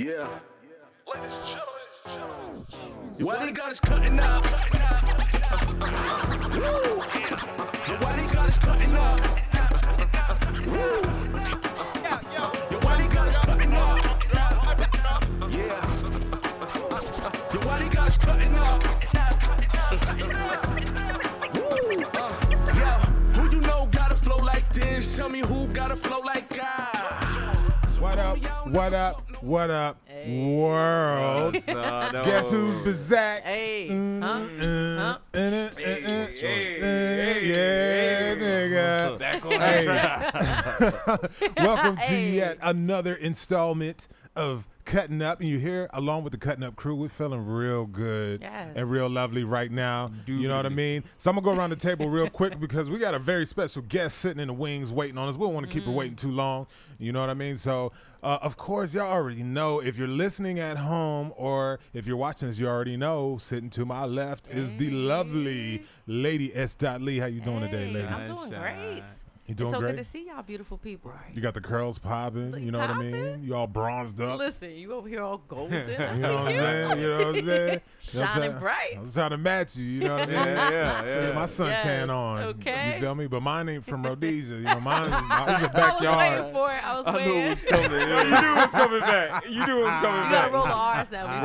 Yeah. Ladies and gentlemen. Why they got us cutting up? Woo! Why they got us cutting up? Woo! Why they got us cutting up? Yeah. Why they got us cutting up? Woo! Yeah. Who you know got a flow like this? Tell me who got a flow like God. What up? What up? What up, world? Guess who's Bazak? Hey. Yeah, nigga. Back on track. Welcome to yet another installment of Cuttin' Up, and you're here along with the Cuttin' Up crew. We're feeling real good and real lovely right now. You know what I mean? So I'm gonna go around the table real quick because we got a very special guest sitting in the wings waiting on us. We don't want to keep her waiting too long. You know what I mean? So of course, y'all already know. If you're listening at home or if you're watching this, you already know. Sitting to my left is the lovely Lady SDOT Lee. How you doing today, lady? I'm doing great. You doing it's so great? good to see y'all beautiful people. You got the curls popping, you know what I mean? You all bronzed up. Listen, you over here all golden. You know what I'm saying? You know what I'm saying? Shining bright. I'm trying to match you, you know what I mean? Yeah. My suntan on. Okay. You feel me? But mine ain't from Rhodesia. You know, mine is a backyard. I was waiting for it. I was waiting. knew it was coming. You knew it was coming back. You knew it was coming You back. gotta roll the R's now.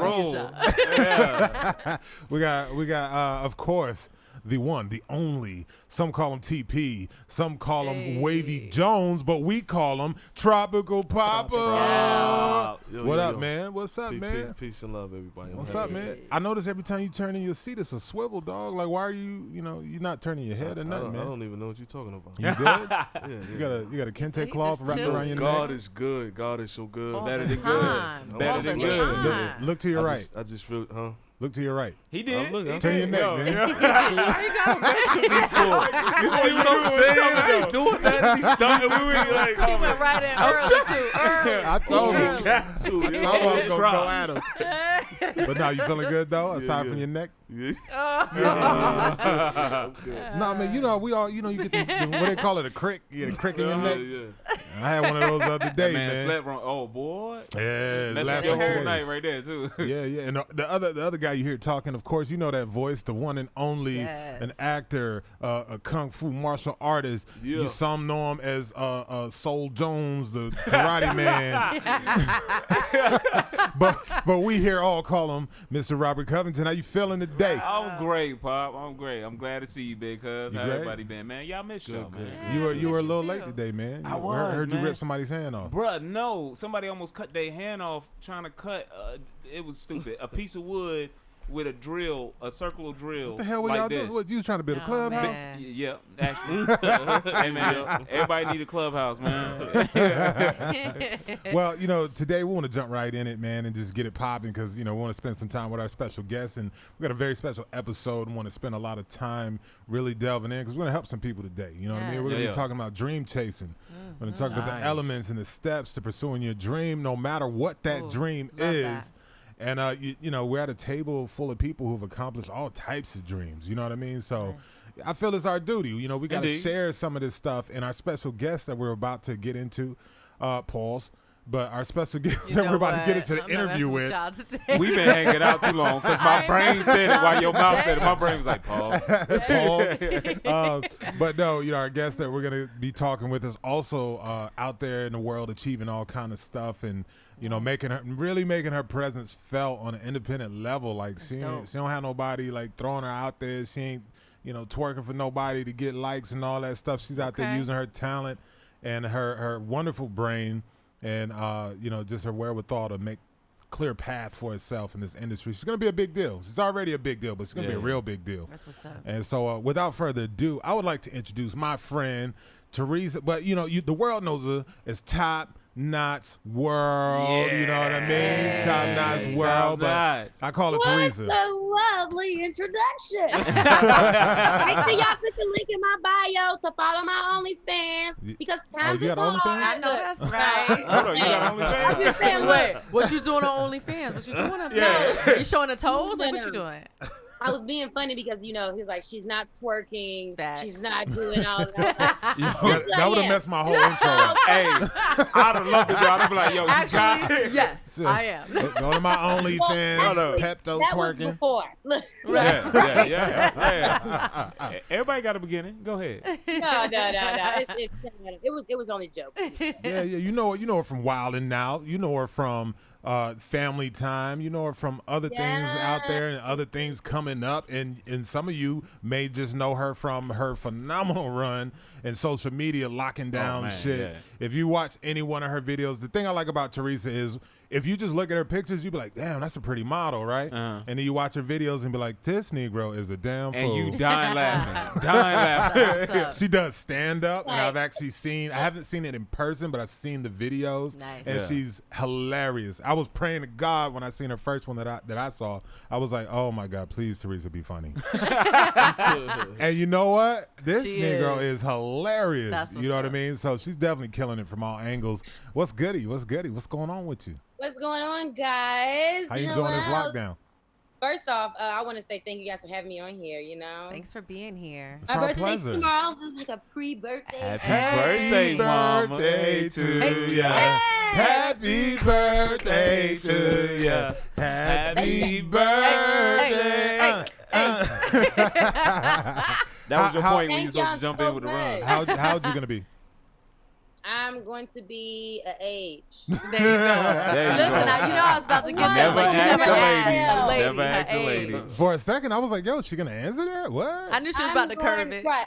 Rhodesia. We got of course, the one, the only. Some call him TP. Some call him Wavyy Jonez, but we call him Tropical Papa. What up, man? What's up, man? Peace and love, everybody. What's up, man? I notice every time you turn in your seat, it's a swivel, dog. Like, why are you you're not turning your head or nothing, man? I don't even know what you're talking about. You good? You got a kente cloth wrapped around your neck? God is good. God is so good. All Better the than time. good. Better than All the good. time. Look to your right. I just feel, huh? Look to your right. He did. Turn your neck, man. You see what I'm saying? I ain't doing that. He's stunting. We were like, He went right in early, too. I told him. got to. I told him I was going to go at him. But now you feeling good, though, aside from your neck? Yeah. No, man, we all, you get the what they call it, a crick. You get a crick in your neck. Yeah. I had one of those the other day, man. Slept wrong. Oh, boy. Yeah, Messed last up your like 2 whole days. night right there, too. Yeah. And the other guy you hear talking, of course, you know that voice, the one and only, an actor, a kung fu martial artist. Yeah. You some know him as Soul Jones, the Karate Man. but we here all call him Mr. Rob Covington. How you feeling today? I'm great, Pop. I'm great. I'm glad to see you, big cuz. How great? everybody been, man? Y'all miss y'all, man. You were a little late today, man. I was, heard you man. rip somebody's hand off. Bruh, no. Somebody almost cut their hand off trying to cut, it was stupid, a piece of wood with a drill, a circular drill. What the hell were like y'all this. doing? What, you was trying to build a clubhouse? man. Yeah, actually. Hey, man, everybody need a clubhouse, man. Well, today we want to jump right in it, man, and just get it popping because, we want to spend some time with our special guests. And we got a very special episode and want to spend a lot of time really delving in because we're going to help some people today. You know what I mean? We're going to be talking about dream chasing. We're going to talk about the elements and the steps to pursuing your dream, no matter what that dream is. that. And, we're at a table full of people who've accomplished all types of dreams. You know what I mean? So I feel it's our duty. We got to share some of this stuff. And our special guest that we're about to get into, pause. But our special guest that we're about to get into the interview with. We've been hanging out too long because my brain said it while your mouth said it. My brain was like, Paul. But no, our guest that we're going to be talking with is also out there in the world achieving all kind of stuff and, making her presence felt on an independent level. Like she don't have nobody like throwing her out there. She ain't, twerking for nobody to get likes and all that stuff. She's out there using her talent and her wonderful brain and, just her wherewithal to make clear path for herself in this industry. She's going to be a big deal. She's already a big deal, but she's going to be a real big deal. That's what's up. And so without further ado, I would like to introduce my friend, Teresa. But, the world knows her as Top-Notch World. You know what I mean? Top-Notch World. But I call her Teresa. What a lovely introduction. Make sure y'all put the link in my bio to follow my OnlyFans because time you is got hard. I know that's right. Hold on, you got OnlyFans? I'm just saying, Wait, what you doing on OnlyFans? What you doing up there? You showing the toes? Like, what you doing? I was being funny because he was like, she's not twerking, Facts. she's not doing all that. That would have messed my whole intro up. Hey, I'd have loved it. I'd be like, yo, you got Actually, it. yes, I am. Go to my OnlyFans, Pepto That was twerking. before. Look, Yeah. Everybody got a beginning. Go ahead. no. It was only a joke. Yeah. You know her from Wild and Now. You know her from Family Time. You know her from other things out there and other things coming up. And some of you may just know her from her phenomenal run in social media, locking down shit. Yeah. If you watch any one of her videos, the thing I like about Teresa is if you just look at her pictures, you be like, damn, that's a pretty model, right? Uh-huh. And then you watch her videos and be like, this Negro is a damn fool. And you dying laughing. She does stand up, and I've actually seen. I haven't seen it in person, but I've seen the videos, and she's hilarious. I was praying to God when I seen her first one that I saw. I was like, oh my God, please, Teresa, be funny. And you know what? This Negro is hilarious. You know what I mean? So she's definitely killing it from all angles. What's goody? What's going on with you? What's going on, guys? How you enjoying this lockdown? First off, I want to say thank you guys for having me on here. Thanks for being here. It's My our birthday's pleasure. tomorrow. It's like a pre-birthday. Happy birthday, mama. birthday to Hey. ya. Happy birthday to ya. Happy birthday. That was your point when you Thank were supposed to y'all jump so in with a run. much. How'd you gonna be? I'm going to be an age. There you go. There you Listen, go. I was about to get Never that. Like, you ask never a asked lady. a lady. Never ask her a lady. age. For a second, I was like, yo, is she gonna answer that? What? I knew she was about to curve it. Right.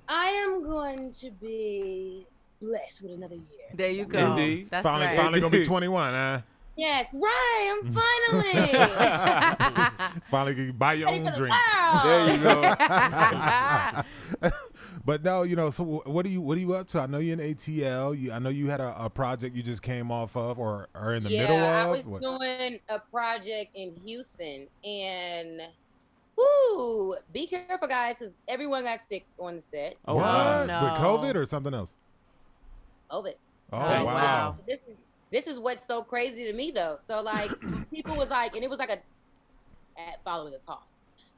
I am going to be blessed with another year. There you go. Indeed. That's finally right. gonna be 21, huh? Yes, right. I'm finally. Finally can buy your Ready own for the drinks. world. There you go. But no, so what are you up to? I know you're in ATL. I know you had a project you just came off of or are in the middle of. I was What? doing a project in Houston, and whoo, be careful, guys, because everyone got sick on the set. Oh, What? wow. No. With COVID or something else? COVID. Oh, Oh, wow. wow. This is what's so crazy to me, though. So, like, people was like, and it was like following a cough.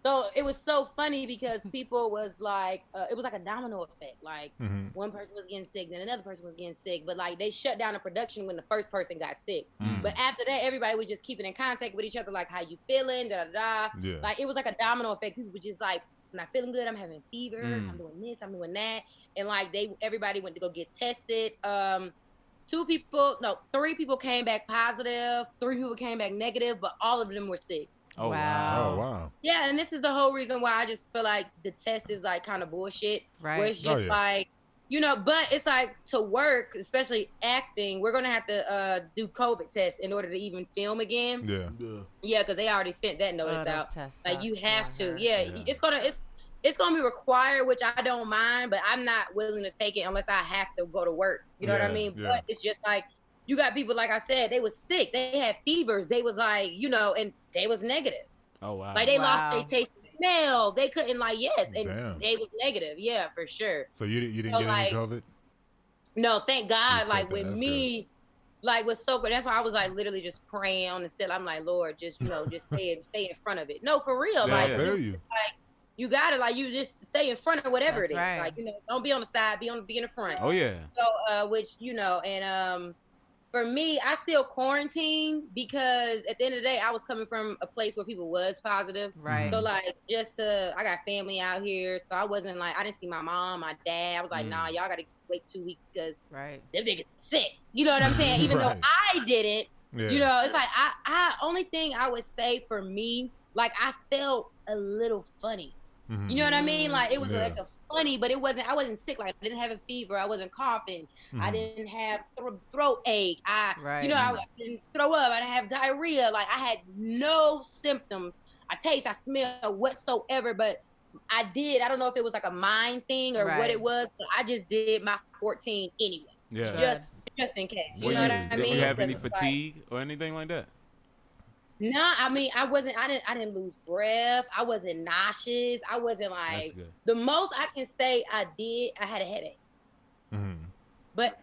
So it was so funny because people was like, it was like a domino effect. Like one person was getting sick, then another person was getting sick. But like they shut down the production when the first person got sick. But after that, everybody was just keeping in contact with each other, like how you feeling, da da da. Yeah. Like it was like a domino effect. People were just like, I'm not feeling good. I'm having fevers. I'm doing this. I'm doing that. And like everybody went to go get tested. 3 people came back positive. 3 people came back negative, but all of them were sick. Oh, Wow. Oh, wow. Yeah, and this is the whole reason why I just feel like the test is like kind of bullshit. Right. Where it's just yeah. like, but it's like to work, especially acting, we're gonna have to do COVID tests in order to even film again. Yeah. Yeah, because they already sent that notice those out. tests Like suck. you have Yeah, I to. heard. Yeah, it's gonna be required, which I don't mind, but I'm not willing to take it unless I have to go to work. You know what I Yeah, mean? yeah. But it's just like you got people, like I said, they was sick, they had fevers, they was like, and they was negative. Oh, wow. Like they Wow. lost their taste and smell. They couldn't and Damn. they was negative. Yeah, for sure. So you didn't So, get like, any COVID? No, thank God. That's Like good, with that's me, like was so good. That's why I was like literally just praying on the set. I'm like, Lord, just just stay in front of it. No, for real. Yeah, Like I feel you. you gotta you just stay in front of whatever That's it is. right. Like don't be on the side, be in the front. Oh, yeah. So which for me, I still quarantine because at the end of the day, I was coming from a place where people was positive. Right. So like I got family out here, so I wasn't like I didn't see my mom, my dad. I was like, nah, y'all gotta wait 2 weeks because Right. them niggas sick. You know what I'm saying? Even Right. though I didn't, Yeah. it's like I only thing I would say for me, like I felt a little funny. Mhm. You know what I mean? Like it was Yeah. like a funny, but I wasn't sick. Like I didn't have a fever. I wasn't coughing. I Mhm. didn't have throat ache. I didn't throw up. I didn't have diarrhea. Like I had no symptoms. I smell whatsoever, but I don't know if it was like a mind thing or what Right. it was, but I just did my 14 anyway. Yeah. Just in case. You know what I Did mean? you have any Because it's like- fatigue or anything like that? No, I mean, I didn't lose breath. I wasn't nauseous. I wasn't That's like, good. the most I can say I had a headache. Mhm. But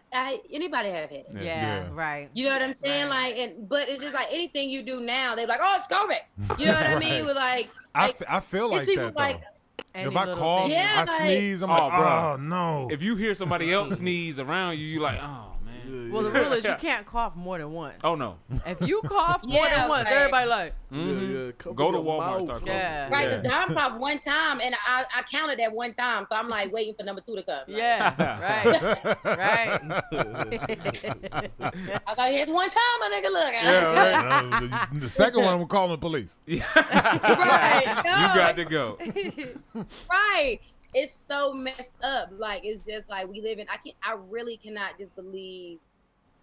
anybody have had it. Yeah, right. You know what I'm saying? Right. Like, but it's just like anything you do now, they're like, oh, it's COVID. You know what I mean? With like I feel like people that though. like, If I cough, Yeah, I sneeze, I'm like, bro. oh no. If you hear somebody else sneeze around you, you like, oh man. Well, the rule is you can't cough more than once. Oh no. If you cough more than once, right. everybody like, Go to Walmart, start coughing. Yeah. right, Yeah. the Dom coughed one time, and I counted that one time, so I'm like waiting for number 2 to come. Like, yeah, right, right. I was like, here's one time, my nigga, look. Yeah, right. The second one, we're calling the police. Right, no, You got to go. right. It's so messed up. Like, it's just like we live in. I really cannot just believe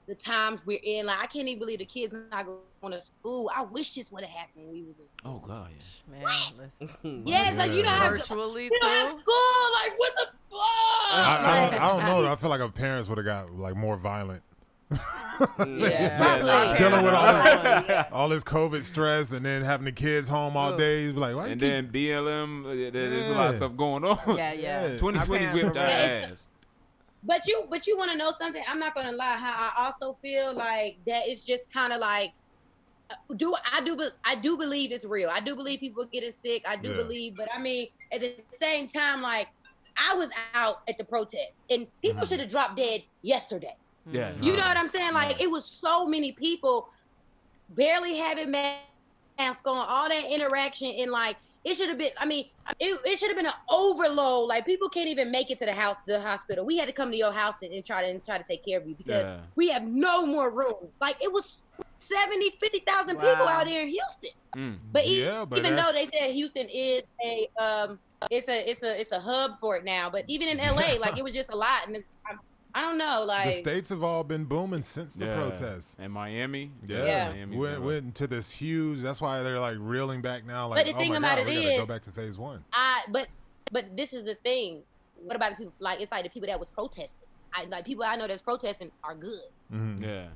the times we're in. Like, I can't even believe the kids not going to school. I wish this would have happened when we was in school. Oh God, Man, listen. Yeah, it's like you know how Virtually you know, at too. school, like what the fuck? I don't know. I feel like our parents would have got like more violent. Yeah, Dealing with all all this COVID stress and then having the kids home all day. Be like, why and you then BLM. There's a lot of stuff going on. Yeah, yeah. 2020 Our whipped parents our were ass. But you want to know something? I'm not gonna lie. How I also feel like that it's just kind of like, I do believe it's real. I do believe people getting sick. I do believe, but I mean, at the same time, like I was out at the protest, and people should have dropped dead yesterday. Yeah. You know what I'm saying? Like it was so many people barely having masks on, all that interaction, and like it should have been. I mean, it should have been an overload. Like people can't even make it to the hospital. We had to come to your house and try to take care of you because we have no more room. Like it was 50,000 people out there in Houston. But even though they said Houston is it's a hub for it now, but even in LA, like it was just a lot, and I don't know, like the states have all been booming since the protests. And Miami, Miami went into this huge. That's why they're like reeling back now. Like, but the thing about it we is, gotta go back to phase 1. But this is the thing. What about the people? Like it's like the people that was protesting. People I know that's protesting are good. Mm-hmm. Yeah.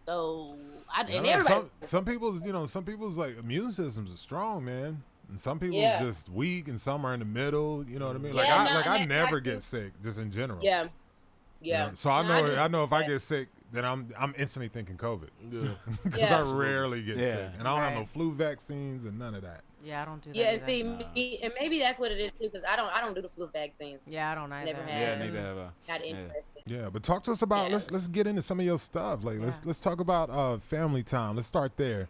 So and everybody. Some people's like immune systems are strong, man. And some people just weak, and some are in the middle. You know what I mean? Like I never get sick, just in general. Yeah. Yeah. So I know if I get sick, then I'm instantly thinking COVID. Because I rarely get sick, and I don't have no flu vaccines and none of that. Yeah, I don't do that. Yeah, and see, me, and maybe that's what it is too, because I don't do the flu vaccines. Yeah, I don't either. Never have. Yeah, neither have I. Not interested. Yeah, but talk to us about let's get into some of your stuff. Like let's talk about family time. Let's start there,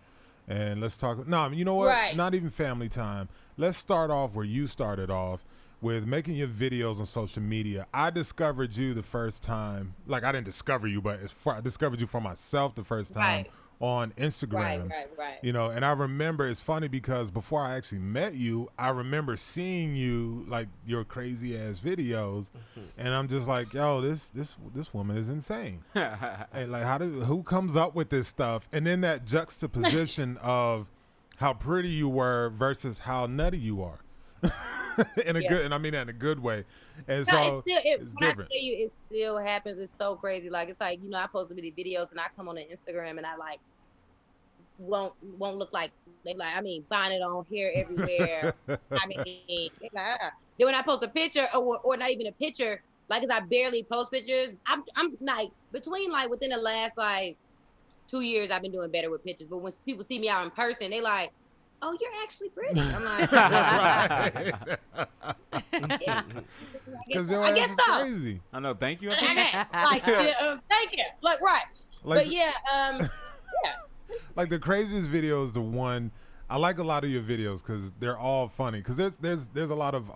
and let's talk. No, you know what? Right. Not even family time. Let's start off where you started off with making your videos on social media. I discovered you the first time. Like I didn't discover you, but I discovered you for myself the first time on Instagram. Right. You know, and I remember it's funny because before I actually met you, I remember seeing you like your crazy ass videos, and I'm just like, yo, this woman is insane. And like, who comes up with this stuff? And then that juxtaposition of how pretty you were versus how nutty you are. In a good, and I mean that in a good way. And so it's different. I tell you, it still happens. It's so crazy. Like it's like, you know, I post so many videos and I come on the Instagram and I like won't look like they like. I mean, bonnet on, hair everywhere. I mean, like, then when I post a picture or not even a picture, like, 'cause I barely post pictures. I'm like between like within the last like 2 years, I've been doing better with pictures. But when people see me out in person, they like, oh, you're actually pretty. I'm like, because I guess so. Crazy. I know. Thank you. Like, thank you. Like, right. Like, but yeah. Like the craziest video is the one. I like a lot of your videos because they're all funny. Because there's a lot of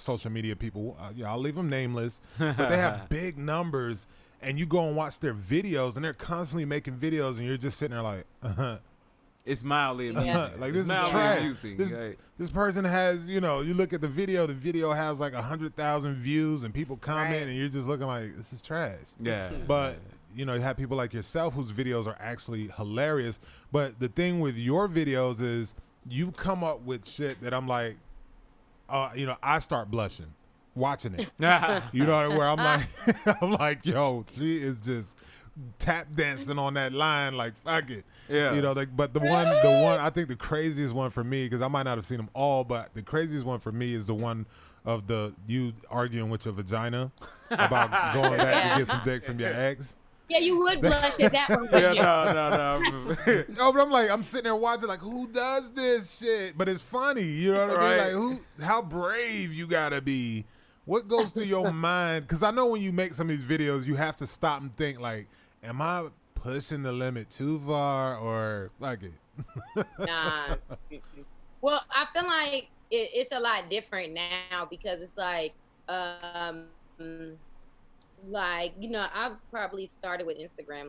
social media people. I'll leave them nameless, but they have big numbers, and you go and watch their videos, and they're constantly making videos, and you're just sitting there like, It's mildly amusing. like this is trash. This person has, you know, you look at the video has like 100,000 views, and people comment, and you're just looking like, this is trash. Yeah. But you know, you have people like yourself whose videos are actually hilarious. But the thing with your videos is you come up with shit that I'm like, you know, I start blushing watching it. You know, where I'm like, yo, she is just tap dancing on that line like, fuck it. Yeah. You know, like, but the one I think the craziest one for me, because I might not have seen them all, but the craziest one for me is the one of you arguing with your vagina about going back to get some dick from your ex. Yeah, you would blush at that one. Yeah, wouldn't you? no. Oh, but I'm like, I'm sitting there watching, like, who does this shit? But it's funny, you know what I mean? Like, how brave you gotta be. What goes through your mind? Because I know when you make some of these videos, you have to stop and think, like, am I pushing the limit too far or like it? Nah. Well, I feel like it's a lot different now because it's like, I've probably started with Instagram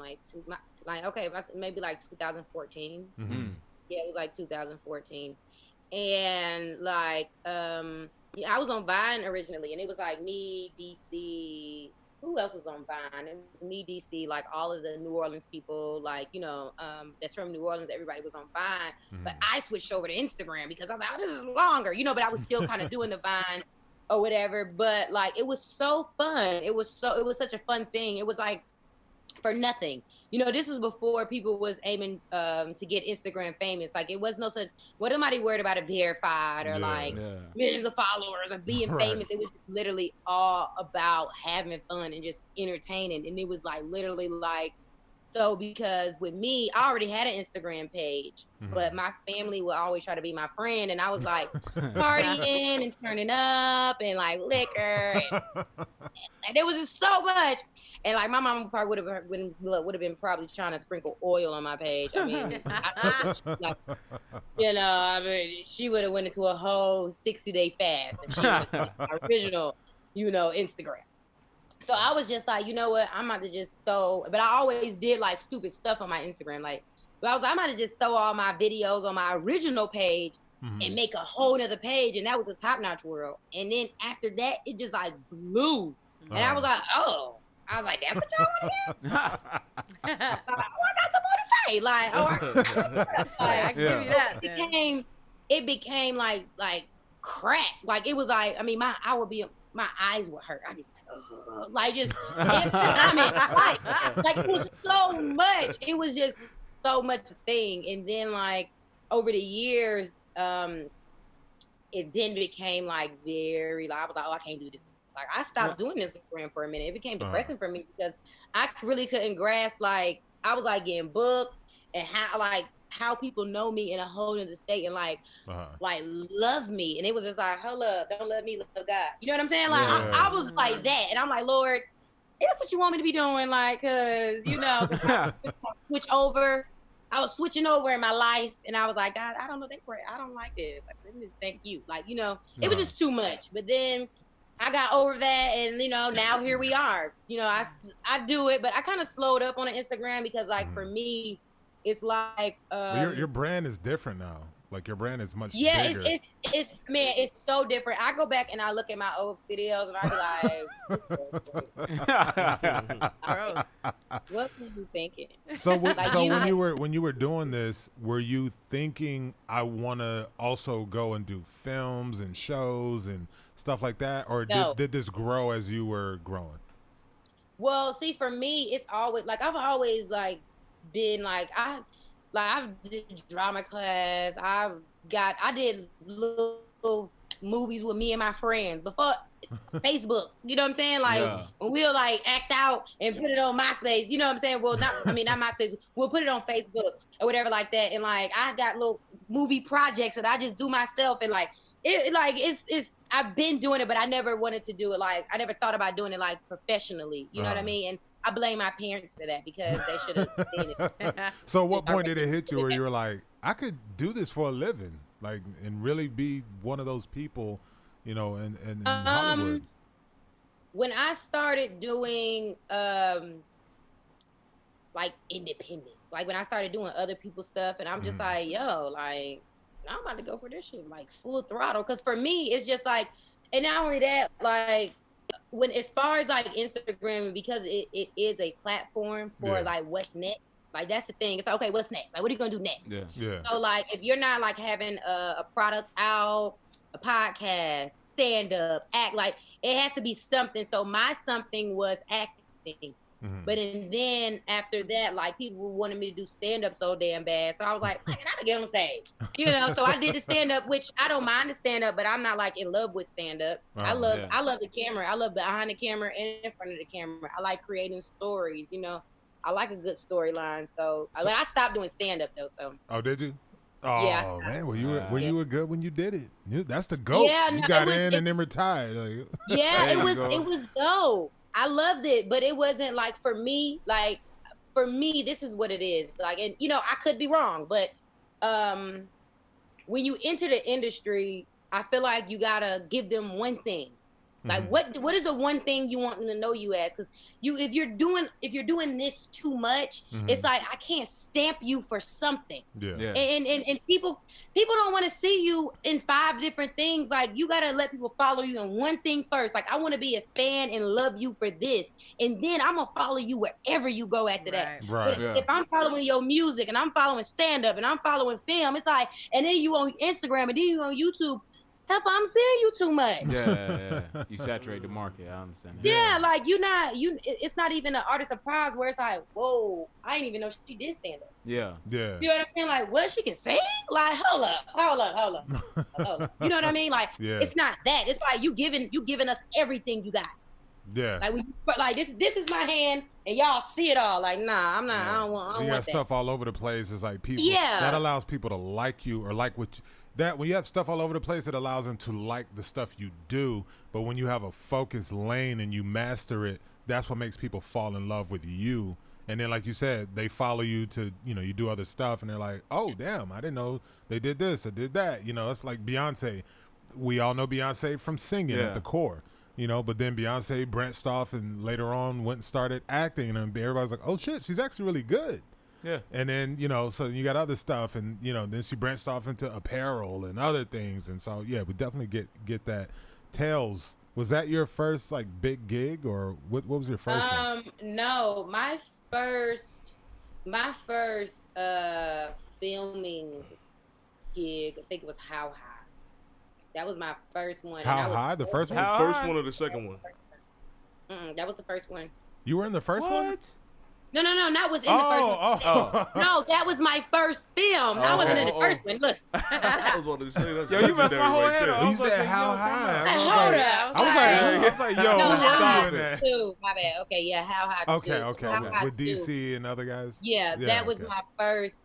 maybe like 2014. Mm-hmm. Yeah, it was like 2014, and like I was on Vine originally, and it was like me, DC. Who else was on Vine? It was me, DC, like all of the New Orleans people, like, that's from New Orleans. Everybody was on Vine. Mm-hmm. But I switched over to Instagram because I was like, oh, this is longer, but I was still kind of doing the Vine or whatever. But like, it was so fun. It was such a fun thing. It was like for nothing. This was before people was aiming to get Instagram famous. Like, it was no such, what nobody worried about it verified or millions of followers or being famous. It was literally all about having fun and just entertaining. And it was like literally like, so because with me, I already had an Instagram page, but my family would always try to be my friend. And I was like partying and turning up and like liquor. And it was just so much. And like my mom probably would have been probably trying to sprinkle oil on my page. I mean, she would have went into a whole 60-day fast if she was my original, Instagram. So I was just like, you know what? I'm about to just but I always did like stupid stuff on my Instagram. Like, I'm about to just throw all my videos on my original page and make a whole nother page. And that was a Top-Notch world. And then after that, it just like blew. And I was like, oh. I was like, that's what y'all want to hear? I got some more to say. Like, I can give you that. It became like crack. Like, it was like, I mean, my eyes would hurt. I'd be like, just, like it was so much. It was just so much thing. And then like over the years, it then became like very, like, I was like, oh, I can't do this. Like, I stopped doing Instagram for a minute. It became depressing for me because I really couldn't grasp, like, I was like getting booked and how people know me in a whole other state and like love me. And it was just like, hold up, don't love me, love God. You know what I'm saying? Like, I was like that. And I'm like, Lord, that's what you want me to be doing? Like, cause switch over. I was switching over in my life and I was like, God, I don't know. I don't like this. Like, thank you. Like, it was just too much. But then I got over that and, now here we are. I do it, but I kind of slowed up on the Instagram because like for me, it's like your brand is different now. Like your brand is much bigger. It's so different. I go back and I look at my old videos and I be like, what were you thinking? So when you were doing this, were you thinking I want to also go and do films and shows and stuff like that, or did this grow as you were growing? Well, see, for me, it's always like I've always like been like I did drama class. I did little movies with me and my friends before Facebook. You know what I'm saying? Like when we'll like act out and put it on MySpace. You know what I'm saying? Well, not MySpace. We'll put it on Facebook or whatever like that. And like I got little movie projects that I just do myself. And like it's I've been doing it, but I never wanted to do it. Like I never thought about doing it like professionally. You know what I mean? And I blame my parents for that because they should have seen it. So at what point did it hit you where you were like, I could do this for a living, like, and really be one of those people, in Hollywood? When I started doing like independence, like when I started doing other people's stuff, and I'm just like, yo, like I'm about to go for this shit, like full throttle. Because for me, it's just like, and not only that, like. When as far as like Instagram, because it is a platform for like what's next, like that's the thing. It's like, okay, what's next? Like, what are you gonna do next? Yeah. So like, if you're not like having a product out, a podcast, stand up, act, like it has to be something. So my something was acting. But then after that, like people wanted me to do stand up so damn bad. So I was like, I gotta get on stage. You know, so I did the stand up, which I don't mind the stand up, but I'm not like in love with stand up. I love the camera. I love behind the camera and in front of the camera. I like creating stories, you know. I like a good storyline. So I stopped doing stand up though. So Oh, did you? Oh yeah, man, were you good when you did it? That's the GOAT. Yeah, you no, got in and then retired. Like. Yeah, it was dope. I loved it, but it wasn't like for me, this is what it is. Like, and you know, I could be wrong, but when you enter the industry, I feel like you gotta give them one thing. Like what is the one thing you want them to know you as? Because if you're doing this too much, it's like I can't stamp you for something. Yeah. And people don't want to see you in 5 different things. Like you gotta let people follow you in one thing first. Like I want to be a fan and love you for this, and then I'm gonna follow you wherever you go after that. Right. But if I'm following your music and I'm following stand up and I'm following film, it's like, and then you on Instagram and then you on YouTube. Hell, I'm seeing you too much. Yeah. You saturate the market. I understand that. Yeah, like it's not even an artist surprise where it's like, whoa, I didn't even know she did stand up. Yeah. You know what I mean? Like, what, she can sing? Like, hold up. You know what I mean? Like, it's not that. It's like you giving us everything you got. Yeah. Like this is my hand and y'all see it all. Like, nah, I'm not. I don't want you got that. stuff all over the place. It's like people. Yeah. That allows people to like you or like what. That when you have stuff all over the place, it allows them to like the stuff you do. But when you have a focused lane and you master it, that's what makes people fall in love with you. And then, like you said, they follow you to, you know, you do other stuff, and they're like, oh, damn, I didn't know they did this or did that. You know, it's like Beyonce. We all know Beyonce from singing at the core, you know, but then Beyonce branched off and later on went and started acting, and everybody's like, oh, shit, she's actually really good. Yeah. And then, you know, so you got other stuff, and, you know, then she branched off into apparel and other things. And so, yeah, we definitely get that. Tails, was that your first, like, big gig, or what was your first one? No, my first filming gig, I think it was How High. That was my first one. How High? The first one? The first one or the second one? That was the first one. You were in the first one? No, not was in the first one. No, that was my first film. I wasn't in the first one. Look. I was wanting to say that. Yo, you messed my whole head up. You said How High? I was like, yo, stop it. My bad. Okay, yeah, How High. Okay. With DC and other guys? Yeah, that was my first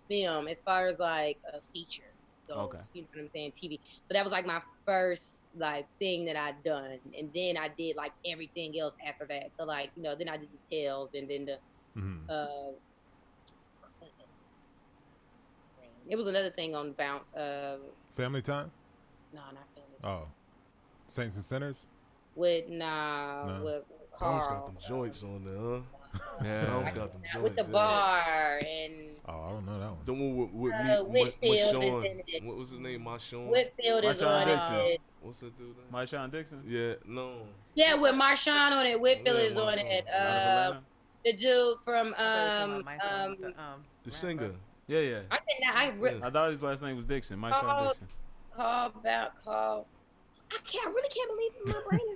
film as far as like a feature. So, you know what I'm saying, TV. So that was like my first like thing that I'd done, and then I did like everything else after that. So like, you know, then I did the Tales, and then the it was another thing on Bounce. Family Time? No, not Family Time. Oh, Saints and Sinners? With with Carl. Bounce got them joints on there, huh? Yeah, Bounce got them joints. With the bar and. Oh, I don't know that one. The one with Whitfield Sean. is in it. What was his name? Marshawn. Whitfield is on it. What's that dude? Marshawn Dixon? Yeah, no. Yeah, with Marshawn on it. Whitfield is on it. The dude from the singer. Yeah. I thought his last name was Dixon. Marshawn Dixon. I really can't believe in my brain.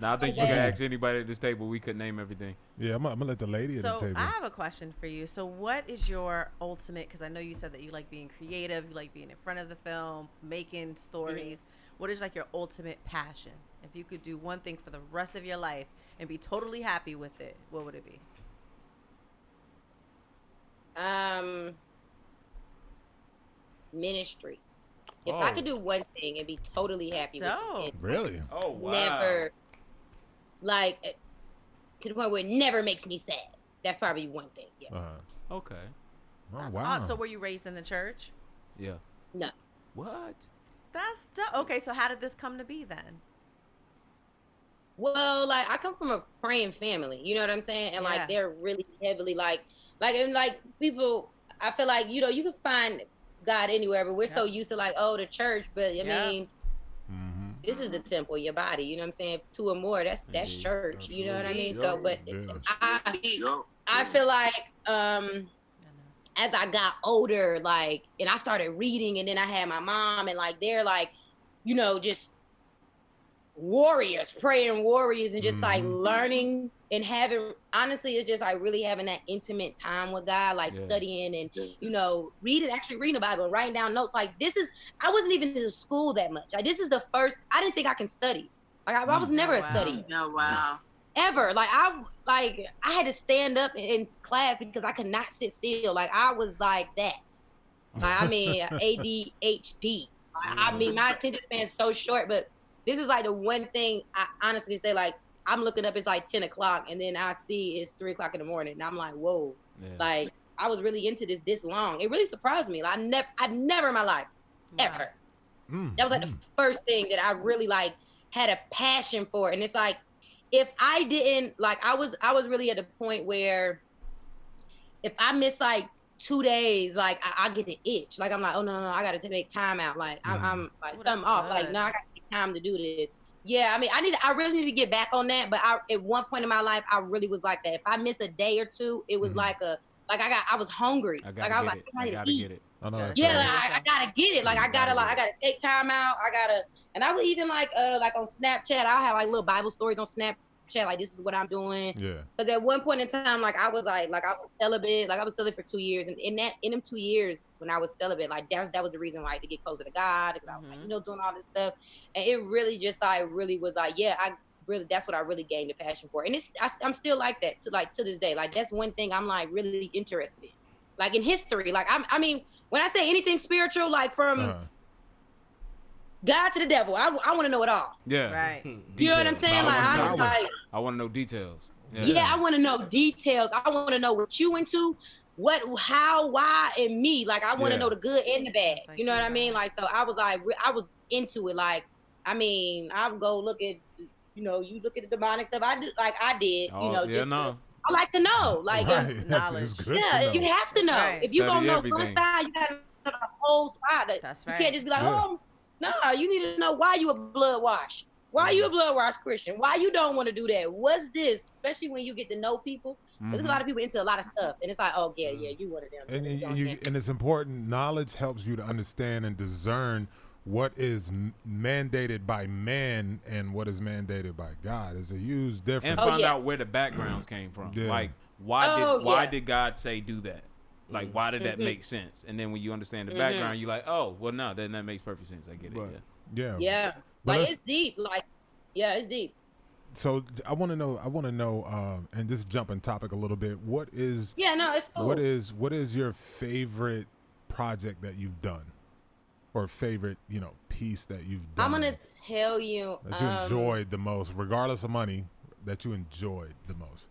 Now I think you can ask anybody at this table. We could name everything. Yeah, I'm gonna let the lady at the table. So I have a question for you. So what is your ultimate? Because I know you said that you like being creative, you like being in front of the film, making stories. What is like your ultimate passion? If you could do one thing for the rest of your life and be totally happy with it, what would it be? Ministry. If I could do one thing and be totally happy with it. Really? Oh, wow. Never, like, to the point where it never makes me sad. That's probably one thing. Yeah. Okay. Oh, That's wow. odd. So were you raised in the church? Yeah. No. What? That's okay. So how did this come to be then? Well, like, I come from a praying family. You know what I'm saying? And like, they're really heavily like people. I feel like, you know, you can find God anywhere, but we're so used to like, oh, the church. But I mean, this is the temple, your body. You know what I'm saying? 2 or more, that's church. You know what I mean? So, but I feel like as I got older, like, and I started reading, and then I had my mom, and like they're like, you know, just warriors, praying warriors, and just like learning and having, honestly, it's just like really having that intimate time with God, like studying and, you know, reading the Bible and writing down notes. Like I wasn't even in school that much. Like this is the first, I didn't think I can study. Like I was never a study. Oh, wow. Ever. Like I had to stand up in class because I could not sit still. Like I was like that. Like, I mean, ADHD. I mean, my attention span is so short, but this is like the one thing I honestly say, like, I'm looking up, it's like 10 o'clock, and then I see it's 3 o'clock in the morning, and I'm like, whoa. Yeah. Like, I was really into this long. It really surprised me. Like, I've never in my life, ever. That was like the first thing that I really, like, had a passion for. And it's like, if I didn't, like, I was really at a point where if I miss, like, 2 days, like, I get an itch. Like, I'm like, oh, no, I got to take time out. Like, I'm like, something off. Like, no, I got to take time to do this. Yeah, I mean, I really need to get back on that. But at one point in my life, I really was like that. If I miss a day or two, it was like I was hungry. I was like, I gotta get it. Yeah, like, I gotta get it. Like I gotta take time out. And I would even like on Snapchat, I'll have like little Bible stories on Snapchat. Like this is what I'm doing. Yeah. Because at one point in time, like I was celibate. Like I was celibate for 2 years, and in them 2 years when I was celibate, like that was the reason why to get closer to God. Because I was like, doing all this stuff, and it really just really was like, yeah, that's what I really gained a passion for, and I'm still like that to this day. Like that's one thing I'm like really interested in, like in history. Like I mean, when I say anything spiritual, like from God to the devil, I want to know it all. Yeah. Right. You know what I'm saying? I want to know details. Yeah, I want to know details. I want to know what you into, what, how, why, and me. Like, I want to know the good and the bad. You know what I mean? Like, so I was into it. Like, I mean, I would go look at, you look at the demonic stuff. I did, I like to know. Like, knowledge. Good you have to know. Right. If you don't know one side, you got to know the whole side. That's right. You can't just be like, no, you need to know why you a blood wash. Why you a blood wash Christian? Why you don't want to do that? What's this? Especially when you get to know people. There's a lot of people into a lot of stuff. And it's like, oh, yeah, you one of them. And it's important. Knowledge helps you to understand and discern what is mandated by man and what is mandated by God. It's a huge difference. And find out where the backgrounds came from. Yeah. Like, why did God say do that? Like, why did that make sense? And then when you understand the background, you're like, oh, well, no, then that makes perfect sense. I get it. Yeah. Yeah. Like, it's deep. Like, yeah, it's deep. So I want to know, and just jumping topic a little bit. What is? Yeah, no, it's cool. What is your favorite project that you've done, or favorite, piece that you've done? I'm gonna tell you that you enjoyed the most, regardless of money, that you enjoyed the most.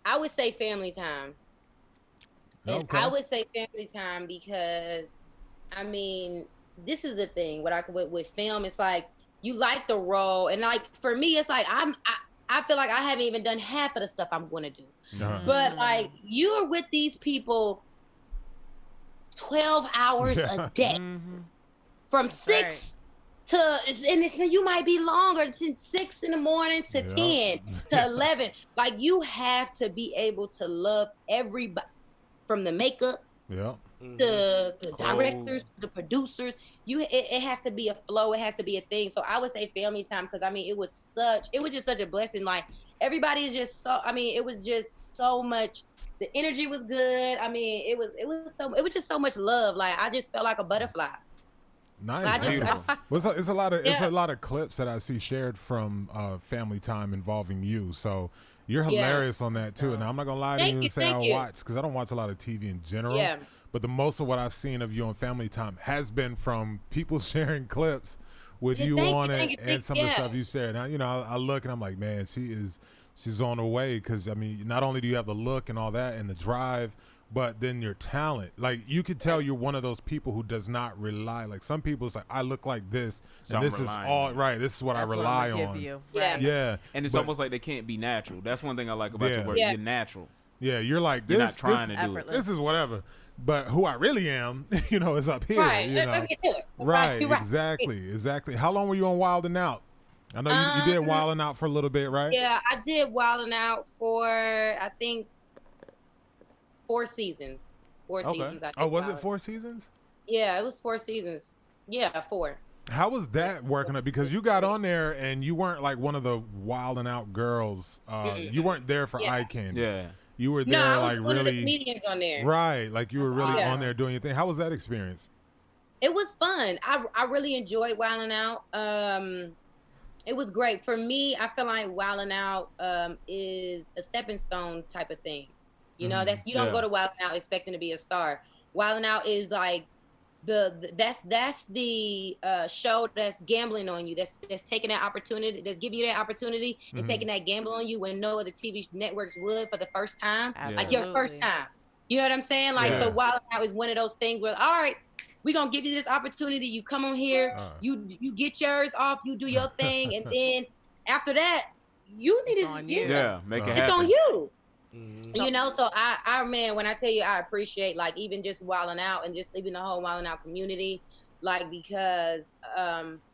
I would say family time. And I would say family time because, I mean, this is a thing. With film, it's like you like the role, and like for me, it's like I feel like I haven't even done half of the stuff I'm going to do. But like you're with these people 12 hours a day, from 6 to, and you might be longer, to 6 in the morning to 10 to 11. Like you have to be able to love everybody. From the makeup, to the directors, the producers, it has to be a flow. It has to be a thing. So I would say family time because I mean it was just such a blessing. Like everybody is just so. I mean it was just so much. The energy was good. I mean it was just so much love. Like I just felt like a butterfly. Nice. It's a lot of clips that I see shared from family time involving you. So. You're hilarious on that too, and I'm not gonna lie to you and say I watch because I don't watch a lot of TV in general. Yeah. But the most of what I've seen of you on Family Time has been from people sharing clips with you on it and some of the stuff you shared. Now, I look and I'm like, man, she's on her way because I mean, not only do you have the look and all that and the drive, but then your talent. Like you could tell you're one of those people who does not rely. Like some people, it's like I look like this, so and this is all right. This is what I rely on. Yeah. And it's almost like they can't be natural. That's one thing I like about your work. You're natural. Yeah, you're like this. You're not trying to do it. This is whatever. But who I really am, is up here. Right. Right. Exactly. How long were you on Wild 'N Out? I know you did Wild 'N Out for a little bit, right? Yeah, I did Wild 'N Out for I think 4 seasons. 4 seasons. Was it 4 seasons? Yeah, it was 4 seasons. Yeah, 4. How was that working up? Because you got on there and you weren't like one of the wild and out girls. You weren't there for eye candy. Yeah. You were there I was like one really of the comedians on there. Right. Like you were really awesome. on there doing your thing. How was that experience? It was fun. I really enjoyed Wildin' Out. It was great. For me, I feel like Wildin' Out is a stepping stone type of thing. You know, that's you don't go to Wildin' Out expecting to be a star. Wildin' Out is like that's the show that's gambling on you. That's taking that opportunity, that's giving you that opportunity and taking that gamble on you when no other TV networks would for the first time. Like your first time. You know what I'm saying? Like so Wildin' Out is one of those things where, all right, we're gonna give you this opportunity. You come on here, you get yours off, you do your thing, and then after that, you need to make it happen. It's on you. You know, so I man, when I tell you I appreciate like even just Wildin' Out and just even the whole Wildin' Out community, like because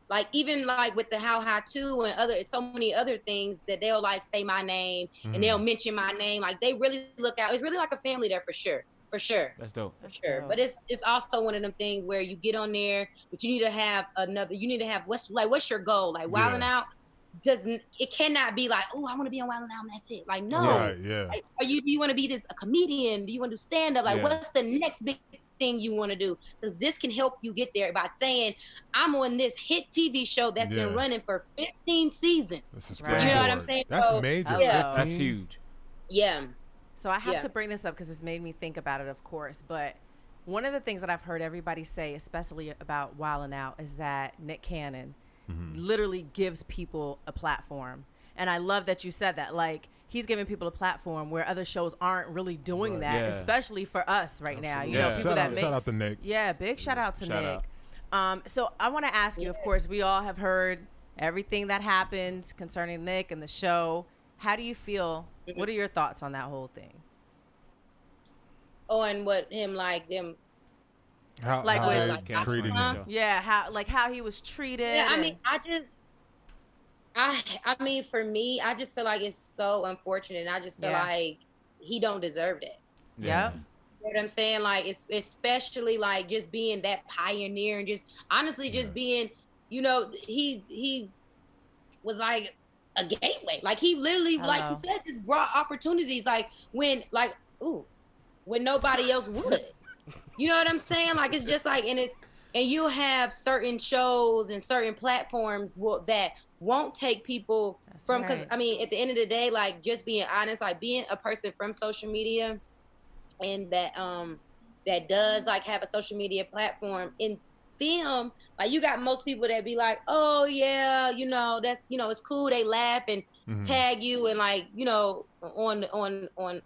like even like with the How High 2 and so many other things that they'll like say my name and they'll mention my name. Like they really look out. It's really like a family there for sure. For sure. That's dope. For sure. But it's also one of them things where you get on there, but you need to have what's your goal? Like Wildin' Out it cannot be like, oh, I want to be on Wildin' Out and that's it. Like, no. Right, yeah. Like, do you want to be a comedian? Do you want to do stand-up? Like, what's the next big thing you want to do? Because this can help you get there by saying, I'm on this hit TV show that's been running for 15 seasons. This is You know what I'm saying? That's major. That's huge. Yeah. So I have to bring this up because it's made me think about it, of course. But one of the things that I've heard everybody say, especially about Wildin' Out, is that Nick Cannon literally gives people a platform. And I love that you said that. Like, he's giving people a platform where other shows aren't really doing that, especially for us right now. You know, people shout out to Nick. Yeah, big shout out to Nick. So I want to ask you, of course, we all have heard everything that happened concerning Nick and the show. How do you feel? What are your thoughts on that whole thing? Oh, and what him like them. How they treating him. Yeah, how he was treated. Yeah, I mean, I mean, for me, I just feel like it's so unfortunate. And I just feel like he don't deserve that. Yeah. You know what I'm saying? Like, it's especially like just being that pioneer and just honestly just being, you know, he was like a gateway. Like he literally, like you said, just brought opportunities. Like when nobody else would. You know what I'm saying? Like it's just like, and you have certain shows and certain platforms that won't take people from. Because I mean, at the end of the day, like just being honest, like being a person from social media, and that does like have a social media platform in film, like you got most people that be like, oh yeah, you know, that's, you know, it's cool, they laugh and tag you and like, you know, on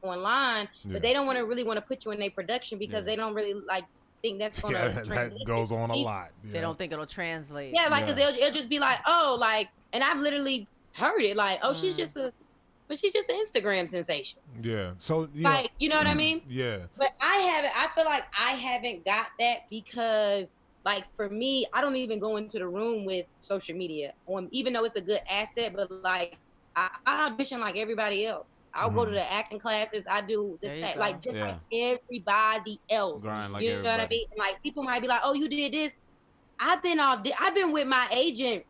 online, but they don't really want to put you in their production because they don't really like think that's gonna that goes on a lot. They don't think it'll translate. Yeah, like 'cause it'll just be like, oh, like, and I've literally heard it like, oh, she's just an Instagram sensation. Yeah. So like, you know what I mean? Yeah. But I feel like I haven't got that because like for me, I don't even go into the room with social media on, even though it's a good asset, but like I audition like everybody else. I'll go to the acting classes. I do the same, like just like everybody else. Grind like you know what I mean? Like people might be like, "Oh, you did this." I've been with my agent.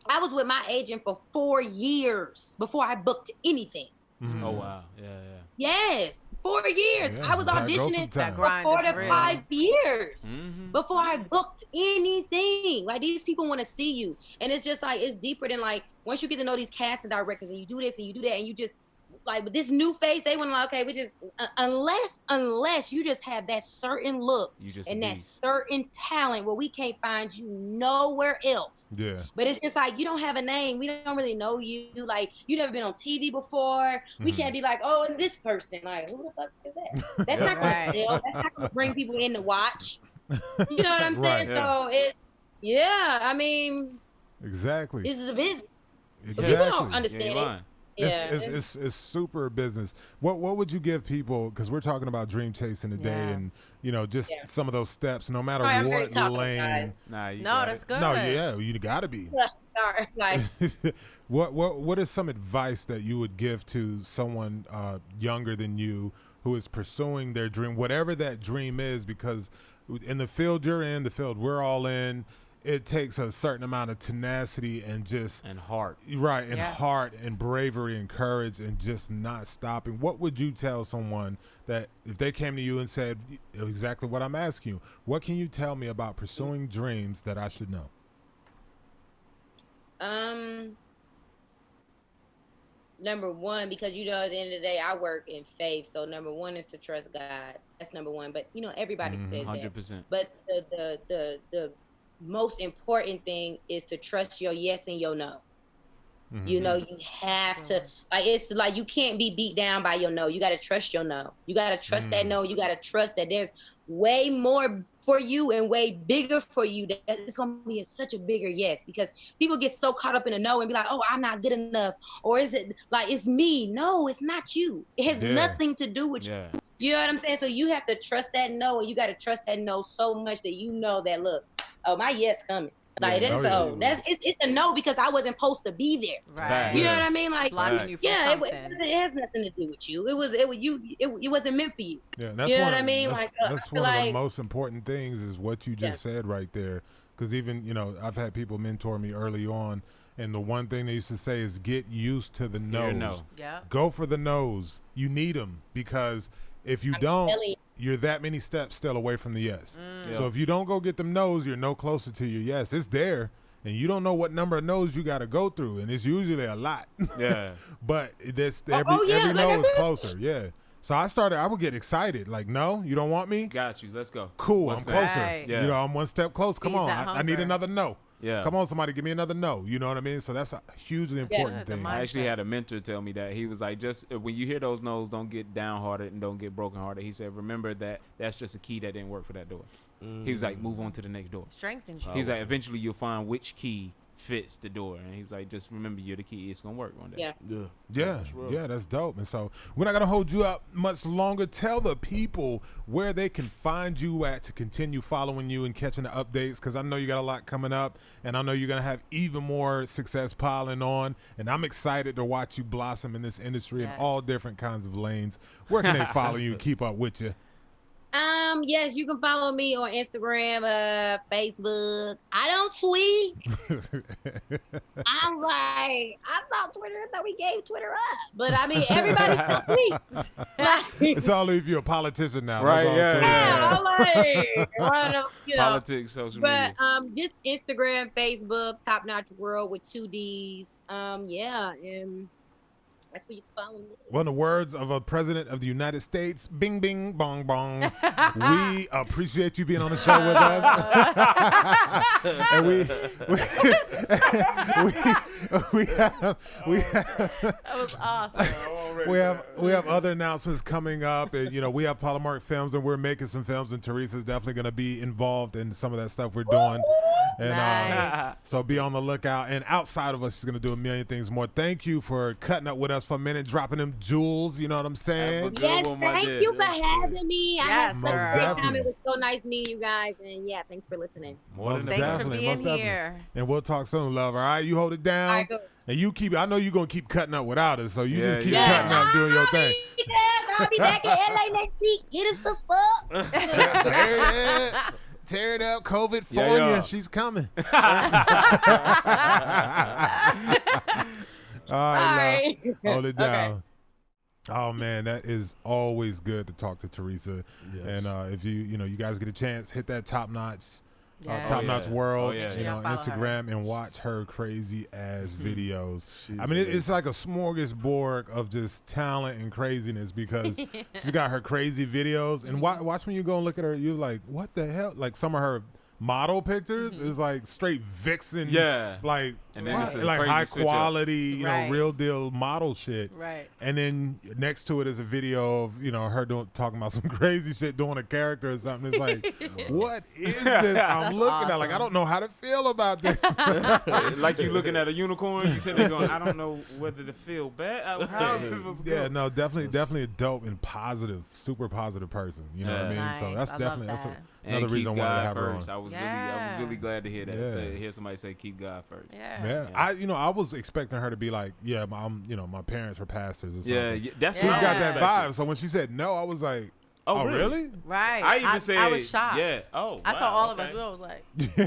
I was with my agent for 4 years before I booked anything. Oh wow, yeah. Yes, 4 years. Yeah, I was auditioning for 4 to 5 years before I booked anything. Like these people want to see you, and it's just like it's deeper than like once you get to know these casting directors and you do this and you do that and you just like with this new face, they want to like, okay, we just unless you just have that certain look and that certain talent where we can't find you nowhere else. Yeah. But it's just like you don't have a name. We don't really know you. Like you never been on TV before. We can't be like, oh, and this person. Like, who the fuck is that? That's not gonna steal. That's not gonna bring people in to watch. You know what I'm saying? So I mean, exactly. This is a business. Exactly. So people don't understand it. Yeah, it's super business. What would you give people? Because we're talking about dream chasing today, and you know, just some of those steps. No matter what lane. That's good. No, yeah, you gotta be. Sorry, like. What is some advice that you would give to someone younger than you who is pursuing their dream, whatever that dream is? Because in the field you're in, the field we're all in, it takes a certain amount of tenacity and heart. Right, and heart and bravery and courage and just not stopping. What would you tell someone that if they came to you and said exactly what I'm asking you, what can you tell me about pursuing dreams that I should know? Number one, because at the end of the day, I work in faith. So number one is to trust God. That's number one. But everybody says 100%. that. But the most important thing is to trust your yes and your no. Mm-hmm. You have to, it's like you can't be beat down by your no. You got to trust your no. You got to trust that no. You got to trust that there's way more for you and way bigger for you. That it's going to be such a bigger yes, because people get so caught up in a no and be like, oh, I'm not good enough. Or is it like, it's me? No, it's not you. It has nothing to do with you. You know what I'm saying? So you have to trust that no, and you got to trust that no so much that that, look, oh, my yes coming. Like it's a no because I wasn't supposed to be there. Right. You know what I mean? Like blocking you from something. It has nothing to do with you. It wasn't meant for you. Yeah, that's what I mean? That's one of the most important things is what you just said right there. Because even, I've had people mentor me early on, and the one thing they used to say is get used to the no's. No. Yeah. Go for the no's. You need them, because if you don't, you're that many steps still away from the yes. So if you don't go get them no's, you're no closer to your yes. It's there, and you don't know what number of no's you got to go through, and it's usually a lot. Yeah. But every no is closer. Yeah. So I would get excited. Like, no, you don't want me? Got you. Let's go. Cool. I'm closer. Right. Yeah. I'm one step close. Come on. I need another no. Yeah. Come on, somebody, give me another no. You know what I mean? So that's a hugely important thing. I actually had a mentor tell me that. He was like, just when you hear those no's, don't get downhearted and don't get brokenhearted. He said, remember that's just a key that didn't work for that door. He was like, move on to the next door. Strengthens you. He's like, eventually you'll find which key fits the door, and he's like, just remember you're the key. It's gonna work one day. Yeah, that's dope. And so we're not gonna hold you up much longer. Tell the people where they can find you at to continue following you and catching the updates, because I know you got a lot coming up, and I know you're gonna have even more success piling on, and I'm excited to watch you blossom in this industry in all different kinds of lanes. Where can they follow you and keep up with you? Yes, you can follow me on Instagram, Facebook. I don't tweet. I thought we gave Twitter up. But I mean, everybody still tweets. It's all if you're a politician now. Right, Politics, social media. But just Instagram, Facebook, Top Notch World with 2 Ds. And that's where you can follow me. Well, in the words of a president of the United States, bing, bing, bong, bong, we appreciate you being on the show with us. And that was awesome. we have other announcements coming up, and we have Polymark Films, and we're making some films, and Teresa's definitely going to be involved in some of that stuff we're doing. And nice. So be on the lookout. And outside of us, she's going to do a million things more. Thank you for cutting up with us for a minute, dropping them jewels. You know what I'm saying? Yes, thank you for having me. I had such a great time. It was so nice meeting you guys. And thanks for listening. Thanks for being here. And we'll talk soon, love. All right? You hold it down. All right, go. And you keep, I know you're going to keep cutting up without us. So you just keep cutting up, doing your thing. I'll be back in LA next week. Get us the stuff. Tear it up, COVID-fornia. She's coming. All right. Hold it down. Okay. Oh man, that is always good to talk to Teresa. Yes. And if you guys get a chance, hit that Top Notch World, Instagram, and watch her crazy ass videos. I mean, it's like a smorgasbord of just talent and craziness, because she's got her crazy videos. And watch when you go and look at her, you're like, what the hell? Like some of her model pictures is like straight vixen, like and then like high quality, real deal model shit. Right. And then next to it is a video of her talking about some crazy shit, doing a character or something. It's like, what is this? I'm looking at, like, I don't know how to feel about this. Like you looking at a unicorn, you sitting there going, I don't know whether to feel bad. How is this supposed to go? Yeah, no, definitely a dope and positive, super positive person. You know what I mean? Nice. So that's definitely another reason why I have her on. I was really glad to hear that. Hear somebody say keep God first. Yeah. I was expecting her to be like, my parents were pastors or something. Yeah, that's she's got that vibe. So when she said no, I was like, Oh, really? Right. I even said, I was shocked. Yeah. Oh, I wow, saw all of okay. us. We all was like,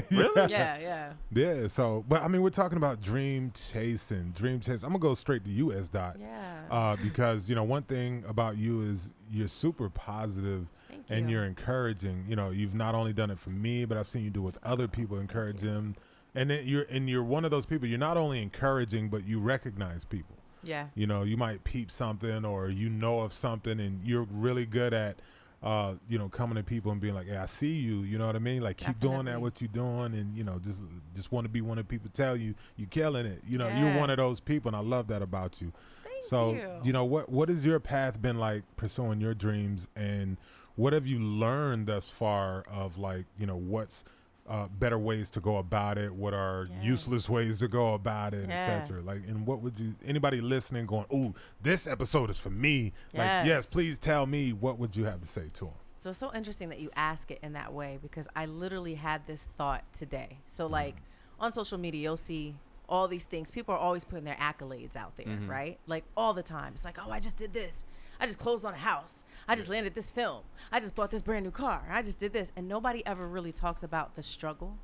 Really? yeah. Yeah. So, but I mean, we're talking about dream chasing. I'm gonna go straight to you, SDOT. Yeah. Because one thing about you is you're super positive. Thank and you. you're encouraging. You've not only done it for me, but I've seen you do it with other people, encourage them. And then you're one of those people. You're not only encouraging, but you recognize people. Yeah. You might peep something or of something, and you're really good at coming to people and being like, "Hey, I see you." You know what I mean? Like, keep doing that what you're doing, and just want to be one of the people tell you killing it. You're one of those people, and I love that about you. Thank you. What has your path been like pursuing your dreams, and what have you learned thus far of what's better ways to go about it? What are useless ways to go about it, etc.? And what would anybody listening going, "Ooh, this episode is for me"? Yes, please tell me, what would you have to say to them? So it's so interesting that you ask it in that way, because I literally had this thought today. So on social media, you'll see all these things. People are always putting their accolades out there, right? Like all the time. It's like, "Oh, I just did this. I just closed on a house. I just landed this film. I just bought this brand new car. I just did this." And nobody ever really talks about the struggle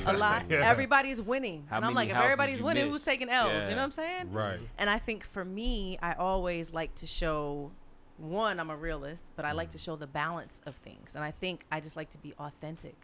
a lot. Everybody's winning. And I'm like, if everybody's winning, who's taking L's? You know what I'm saying? Right. And I think for me, I always like to show, one, I'm a realist, but I like to show the balance of things. And I think I just like to be authentic.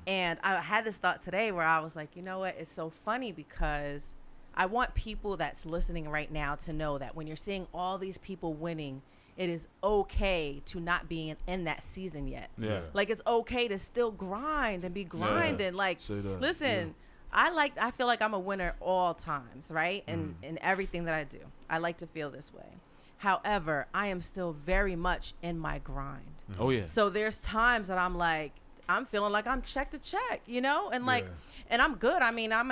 And I had this thought today where I was like, you know what? It's so funny, because I want people that's listening right now to know that when you're seeing all these people winning, it is okay to not be in that season yet. Yeah. Like, it's okay to still grind and be grinding. Like, listen, I feel like I'm a winner all times, right? And in everything that I do, I like to feel this way. However, I am still very much in my grind. Oh yeah. So there's times that I'm like, I'm feeling like I'm check to check, and and I'm good. I mean, I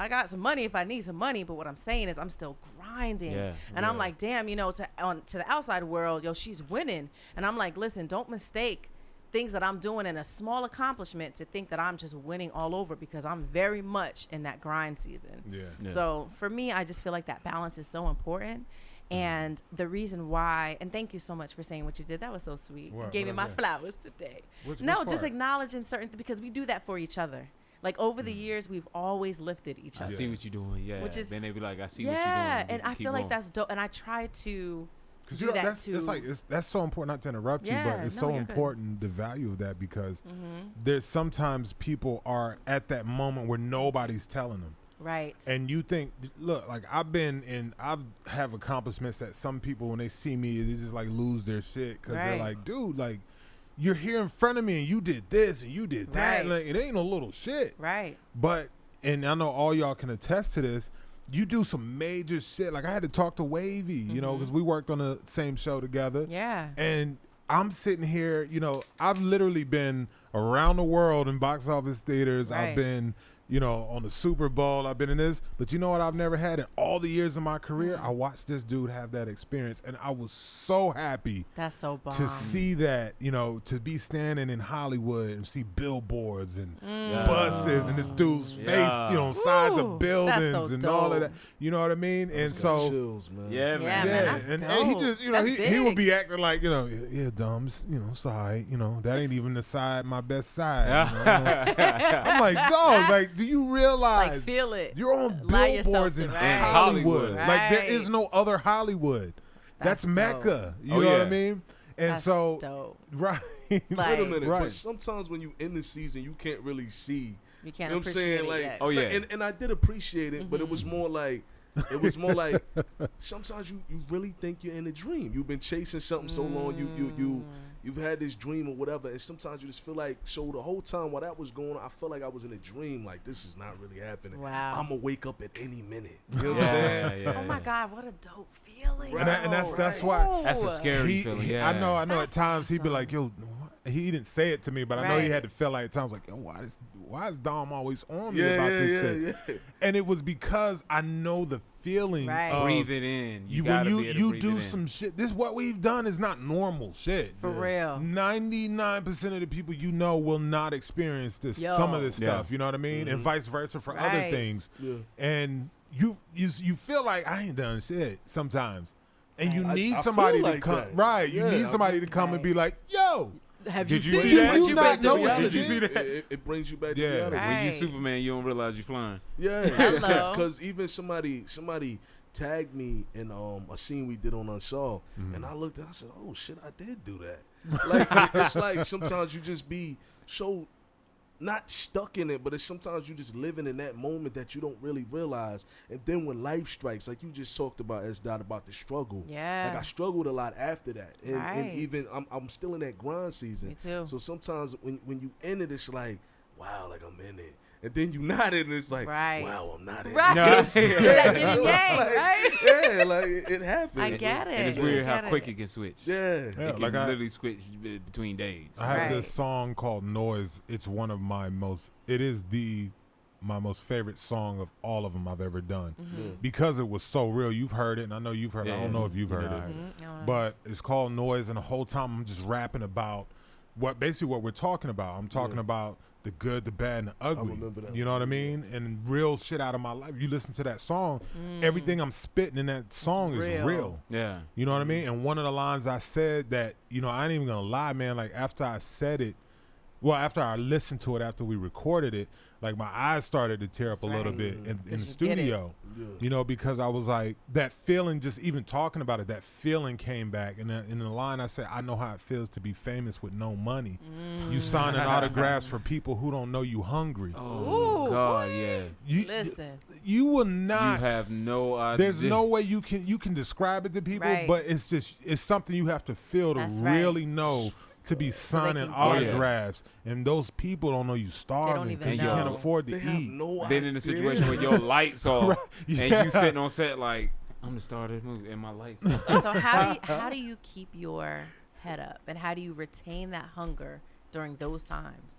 got some money if I need some money, but what I'm saying is I'm still grinding. And I'm like, damn, to the outside world, she's winning. And I'm like, listen, don't mistake things that I'm doing in a small accomplishment to think that I'm just winning all over, because I'm very much in that grind season. Yeah. So for me, I just feel like that balance is so important. And the reason why, and thank you so much for saying what you did. That was so sweet. You gave me my flowers today. Which just acknowledging certain, because we do that for each other. Like, over the years, we've always lifted each other. I see what you're doing. Yeah. Which is, then they be like, I see what you're doing. Yeah, and I feel like that's dope. And I try to do that too. That's so important, not to interrupt you, but it's so important, the value of that, because there's sometimes people are at that moment where nobody's telling them. Right. And you think, look, like I've have accomplishments that some people, when they see me, they just lose their shit, because they're like, dude, like, you're here in front of me and you did this and you did that. Right. It ain't no little shit. Right. But, and I know all y'all can attest to this, you do some major shit. Like, I had to talk to Wavyy, because we worked on the same show together. Yeah. And I'm sitting here, I've literally been around the world in box office theaters. Right. I've been, on the Super Bowl. I've been in this. But you know what I've never had in all the years of my career? I watched this dude have that experience, and I was so happy. That's so bomb. To see that, to be standing in Hollywood and see billboards and buses and this dude's face, on sides of buildings and all of that. You know what I mean? And so, chills, man. Yeah, man. Man, and he just, he would be acting like, yeah, Dom, sorry, that ain't even my best side. I'm like, dog, like, do you realize? Like, feel it. You're on billboards in Hollywood. Right. Like, there is no other Hollywood. That's Mecca. You know what I mean? And that's so, dope. Right. Wait a minute. Right. But sometimes when you in the season, you can't really see. You can't know what I'm appreciate saying? it Like, yet. Oh yeah. And I did appreciate it, but it was more like. Sometimes you really think you're in a dream. You've been chasing something so long. You've had this dream or whatever, and sometimes you just feel like, so the whole time while that was going on, I felt like I was in a dream. Like, this is not really happening. Wow. I'm gonna wake up at any minute. You know what I'm saying? Oh my God, what a dope feeling. Right. And that's why. That's a scary feeling. Yeah. I know. That's at times he'd be like, yo. He didn't say it to me, but I know he had to feel like at times like, why is Dom always on me about this shit? Yeah. And it was because I know the feeling of breathe it in. When you do some shit. This what we've done is not normal shit. For real. 99% of the people will not experience this. Some of this stuff, you know what I mean, and vice versa for other things. Yeah. And you feel like I ain't done shit sometimes. And you need I somebody feel to like come. that. Right. You Yeah, need somebody to come and be like, yo. Did you see see that? that? You not know what Did you see that? It brings you back to Yeah. reality. When you Superman, you don't realize you're flying. Yeah, Hello. because even somebody tagged me in a scene we did on Unsolved, and I looked and I said, "Oh shit, I did do that." Like it's like sometimes you just be so not stuck in it, but it's sometimes you just living in that moment that you don't really realize. And then when life strikes, like you just talked about SDOT about the struggle. Yeah. Like I struggled a lot after that, and Right. even I'm still in that grind season. Me too. So sometimes when you in it, it's like, wow, like I'm in it. And then you not in it, it's like, Right. wow, I'm not in Right. it. It's that yin and yang, Like, right? Yeah, like it happened. I get it. And it's I weird get how quick it. it can switch. Yeah. Yeah, It can like literally switch between days. I have Right. this song called Noise. It's one of my most. It is my most favorite song of all of them I've ever done because it was so real. You've heard it, and I know you've heard it. I don't know if you've heard I it, heard Mm-hmm. but it's called Noise, and the whole time I'm just rapping about what we're talking about. I'm talking about the good, the bad, and the ugly. remember that. You know what I mean? And real shit out of my life. You listen to that song, everything I'm spitting in that song is real. real. Yeah. You know what I mean? And one of the lines I said that, I ain't even gonna lie, man, like after I said it, after I listened to it after we recorded it, like my eyes started to tear up a little bit in the you get studio. Because I was like, that feeling, just even talking about it, that feeling came back. And in the line I said, I know how it feels to be famous with no money. You signing autographs for people who don't know you hungry. Oh, Ooh, God, yeah. Listen. You will not. You have no idea. There's no way you can describe it to people, Right. but it's something you have to feel to That's right. really know to be signing can get it. autographs. And those people don't know you starving even because you can't know. afford to They have eat. no Been in a idea. situation where your lights off Yeah. and you sitting on set like, I'm the star of this movie and my lights off. So how do you keep your head up, and how do you retain that hunger during those times?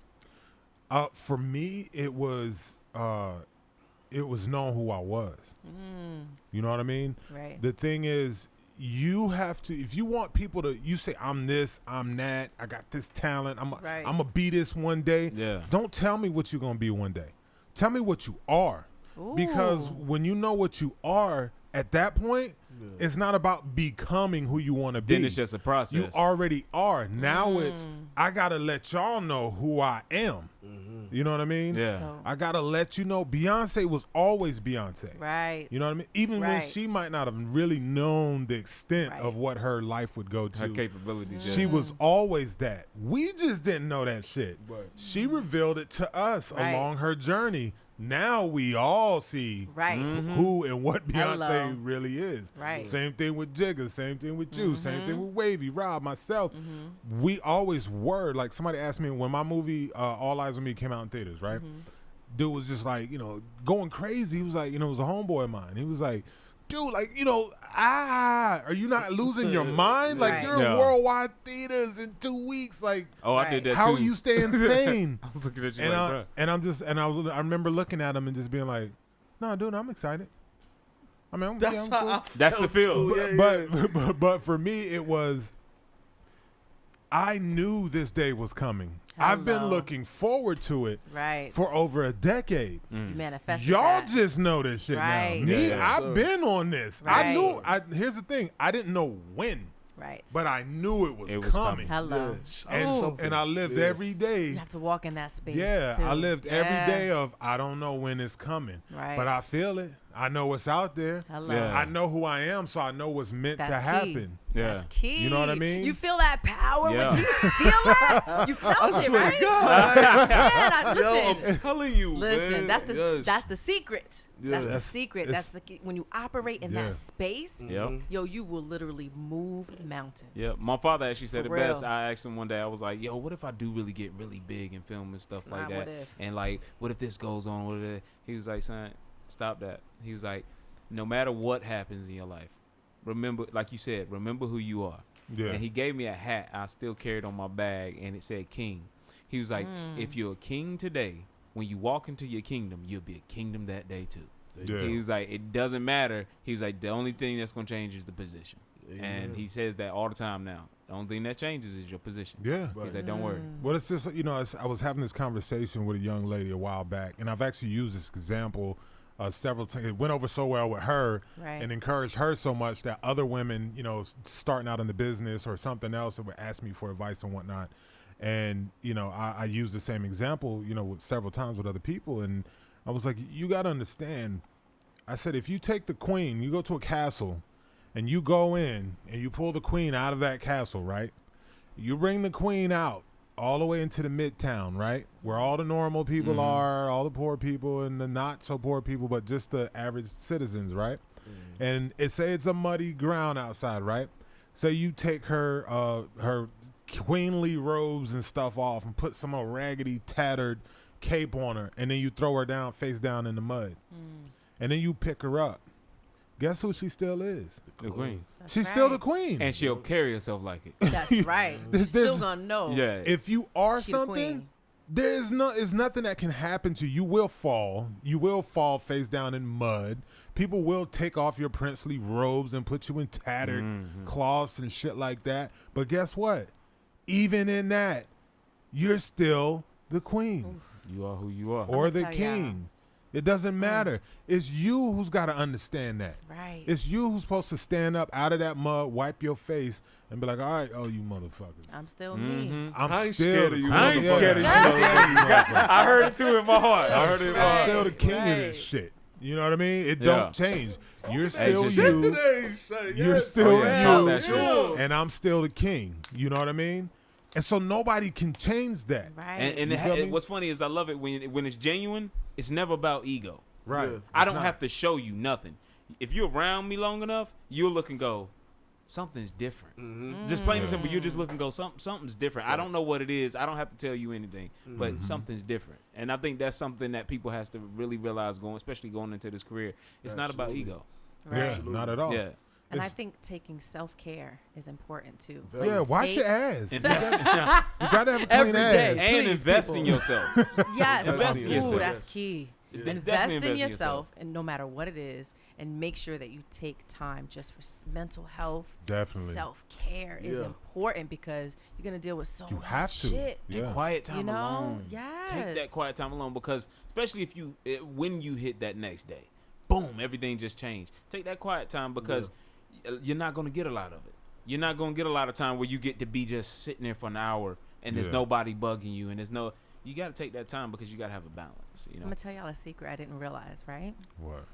For me, it was knowing who I was. You know what I mean? Right. The thing is, you have to, if you want people to, you say, I'm this, I'm that, I got this talent, I'm Right. going to be this one day. Yeah. Don't tell me what you're going to be one day. Tell me what you are. Because Ooh. when you know what you are, at that point, it's not about becoming who you want to be. Then it's just a process. You already are. Now it's, I got to let y'all know who I am. You know what I mean? Yeah. Dope. I got to let you know Beyonce was always Beyonce. Right. You know what I mean? Even when Right. she might not have really known the extent Right. of what her life would go to. Her capabilities. She yeah. was always that. We just didn't know that shit. Right. She revealed it to us Right. along her journey. Now we all see Right. who and what Beyonce Hello. really is. Right. Same thing with Jigga, same thing with you, same thing with Wavyy, Rob, myself. We always were, like somebody asked me when my movie All Eyes on Me came out in theaters, right? Dude was just like, going crazy. He was like, it was a homeboy of mine. He was like, dude, like, are you not losing your mind? Like, Right. you're in Yeah. worldwide theaters in 2 weeks. Like, Oh, I did that how too. are you staying sane? I was looking at you and like, I remember looking at him and just being like, no, dude, I'm excited. I mean, That's I'm how cool. I That's the felt feel. too. Yeah, yeah. But for me, it was, I knew this day was coming. I've been Hello. looking forward to it Right. for over a decade. You manifested Y'all that. just know this shit Right. now. Me, Yeah, yeah, I've sir. been on this. Right. I knew. Here's the thing. I didn't know when, Right. but I knew it was, It was coming. Hello. Yes. And I lived every day. You have to walk in that space. Yeah, too. I lived every Yeah. day of I don't know when it's coming, Right. but I feel it. I know what's out there. Hello. Yeah. I know who I am, so I know what's meant That's to key. happen. Yeah. That's key. You know what I mean? You feel that power Yeah. when you feel that. You felt it, swear to right? God. Man, Yo, listen. I'm telling you, Listen, man. that's the Yes. that's the secret. Yeah. That's the That's- secret. it's- That's the key. When you operate in Yeah. that space, Yep. yo, you will literally move mountains. Yeah, my father actually said For it best. real. I asked him one day, I was like, yo, what if I do really get really big in film and stuff like Not that? what if. And like, what if this goes on? What if he was like, son, stop that. He was like, no matter what happens in your life, remember, like you said, remember who you are. Yeah. And he gave me a hat I still carried on my bag, and it said king. He was like, if you're a king today, when you walk into your kingdom, you'll be a kingdom that day too. Yeah. He was like, it doesn't matter. He was like, the only thing that's going to change is the position. And he says that all the time now. The only thing that changes is your position. Yeah. He said, don't worry. Well, it's just, I was having this conversation with a young lady a while back, and I've actually used this example several times. It went over so well with her and encouraged her so much that other women, you know, starting out in the business or something else, would ask me for advice and whatnot. And, you know, I used the same example, you know, with several times with other people. And I was like, you got to understand. I said, if you take the queen, you go to a castle and you go in and you pull the queen out of that castle, right? You bring the queen out all the way into the midtown, right? Where all the normal people are, all the poor people and the not so poor people, but just the average citizens, right? And say it's a muddy ground outside, right? So you take her queenly robes and stuff off and put some old raggedy, tattered cape on her, and then you throw her down, face down in the mud. And then you pick her up. Guess who she still is? The queen. She's still the queen. And she'll carry herself like it. That's right. You're still gonna know. Yeah. If you are She something, there's nothing that can happen to you. You will fall. You will fall face down in mud. People will take off your princely robes and put you in tattered cloths and shit like that. But guess what? Even in that, you're still the queen. You are who you are. Or the king. It doesn't matter. It's you who's got to understand that. Right. It's you who's supposed to stand up out of that mud, wipe your face, and be like, all right, oh, you motherfuckers. I'm still me. I ain't scared of you. I ain't scared of you. I heard it too in my heart. I'm still the king of this shit. You know what I mean? It don't change. You're still you. You're still you. And I'm still the king. You know what I mean? And so nobody can change that. Right. And what's funny is I love it when it's genuine. It's never about ego. Right. I don't have to show you nothing. If you're around me long enough, you'll look and go, something's different. Just plain and simple. You just look and go, something's different. I don't know what it is. I don't have to tell you anything, but something's different. And I think that's something that people has to really realize especially going into this career. It's not about ego. Right. Yeah, not at all. Yeah. And I think taking self-care is important too. Yeah, wash your ass. You gotta have a clean Every ass. day. And Please, invest people. in yourself. Yes. Invest in yourself. Ooh, that's key. Invest Definitely in yourself, and no matter what it is, and make sure that you take time just for mental health. Definitely. Self-care is important because you're going to deal with so much shit. And quiet time alone. Yes. Take that quiet time alone, because especially when you hit that next day, boom, everything just changed. Take that quiet time, because you're not going to get a lot of it. You're not going to get a lot of time where you get to be just sitting there for an hour and there's nobody bugging you, and you got to take that time because you got to have a balance. You know? I'm going to tell y'all a secret I didn't realize, right? What?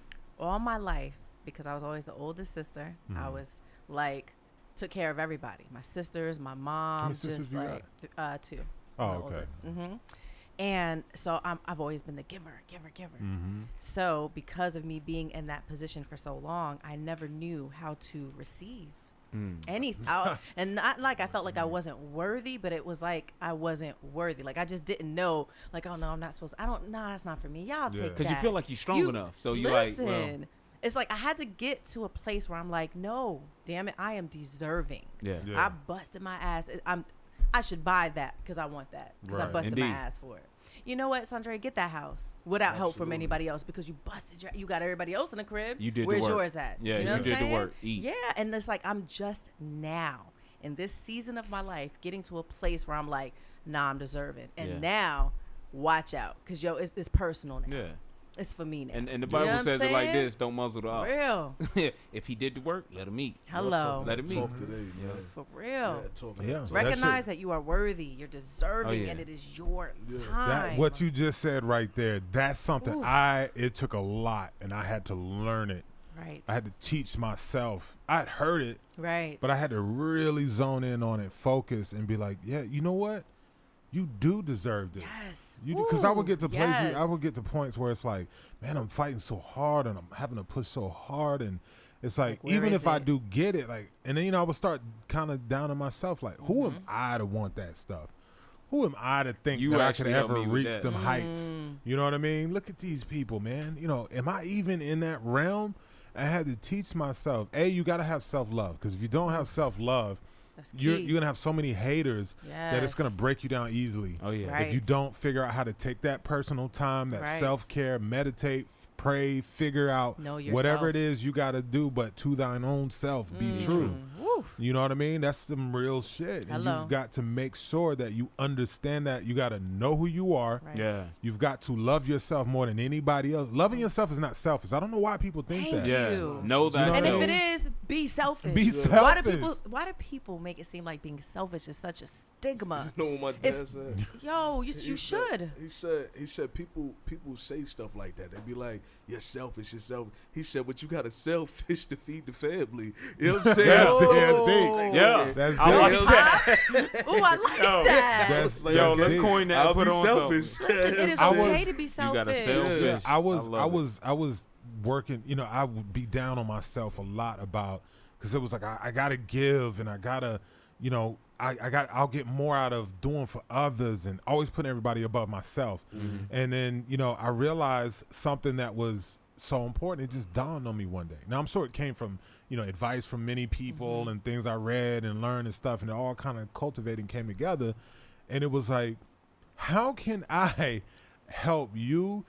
All my life, because I was always the oldest sister, I was like, took care of everybody. My sisters, my mom. How many sisters you got? 2. Oh, okay. And so I've always been the giver. So because of me being in that position for so long, I never knew how to receive anything. And not like I felt like I wasn't worthy, but it was like I wasn't worthy. Like I just didn't know, like, oh no, I'm not supposed to. That's not for me. Y'all take that. Because you feel like you're strong enough. So you're like, well. It's like I had to get to a place where I'm like, no, damn it, I am deserving. Yeah. I busted my ass. I should buy that because I want that, because I busted my ass for it. You know what, Sandre, get that house without help from anybody else, because you busted you got everybody else in the crib. You did Where's the work. yours at? Yeah, you know did the work. Eat. Yeah, and it's like I'm just now in this season of my life getting to a place where I'm like, nah, I'm deserving. And now, watch out, because it's personal now. Yeah. It's for me now. And the Bible says it like this: don't muzzle the ox. Real. If he did the work, let him eat. Hello. Let him eat. For real. So recognize that you are worthy, you're deserving, and it is your time. What you just said right there, that's something it took a lot, and I had to learn it. Right. I had to teach myself. I'd heard it. Right. But I had to really zone in on it, focus, and be like, yeah, you know what? You do deserve this. Yes. You do, because I would get to places, I would get to points where it's like, man, I'm fighting so hard and I'm having to push so hard, and it's like even if I do get it, like, and then I would start kind of down on myself, like, who am I to want that stuff? Who am I to think that I could ever reach them heights? You know what I mean? Look at these people, man. You know, am I even in that realm? I had to teach myself. You got to have self-love, because if you don't have self-love, you're gonna have so many haters that it's gonna break you down easily. Oh yeah. Right. If you don't figure out how to take that personal time, that self-care, meditate, pray, figure out whatever it is you gotta do, but to thine own self be true. You know what I mean? That's some real shit. And Hello. you've got to make sure that you understand that. You got to know who you are. Right. Yeah. You've got to love yourself more than anybody else. Loving yourself is not selfish. I don't know why people think Thank that. you. Yeah. Know that. know And what if I it mean? is, be selfish. Be Why do selfish. people make it seem like being selfish is such a stigma? You know what my dad said? Yo, you He should. He said people say stuff like that. They be like, "You're selfish, you're selfish." He said, "But you got to sell fish to feed the family." You know what I'm saying? That's Oh. deep. Yeah. That's I like deep. that. Oh, I like Yo. that. That's Yo, let's deep. coin that. I'll Put be on selfish. something. Listen, it is I okay was- to be You selfish. gotta sell Yeah, fish. I love was working. You know, I would be down on myself a lot about because it was like I gotta give and I gotta, you know, I'll get more out of doing for others and always putting everybody above myself. And then you know I realized something that was so important. It just dawned on me one day. Now I'm sure it came from you know advice from many people and things I read and learned and stuff, and it all kind of cultivated and came together. And it was like, how can I help you,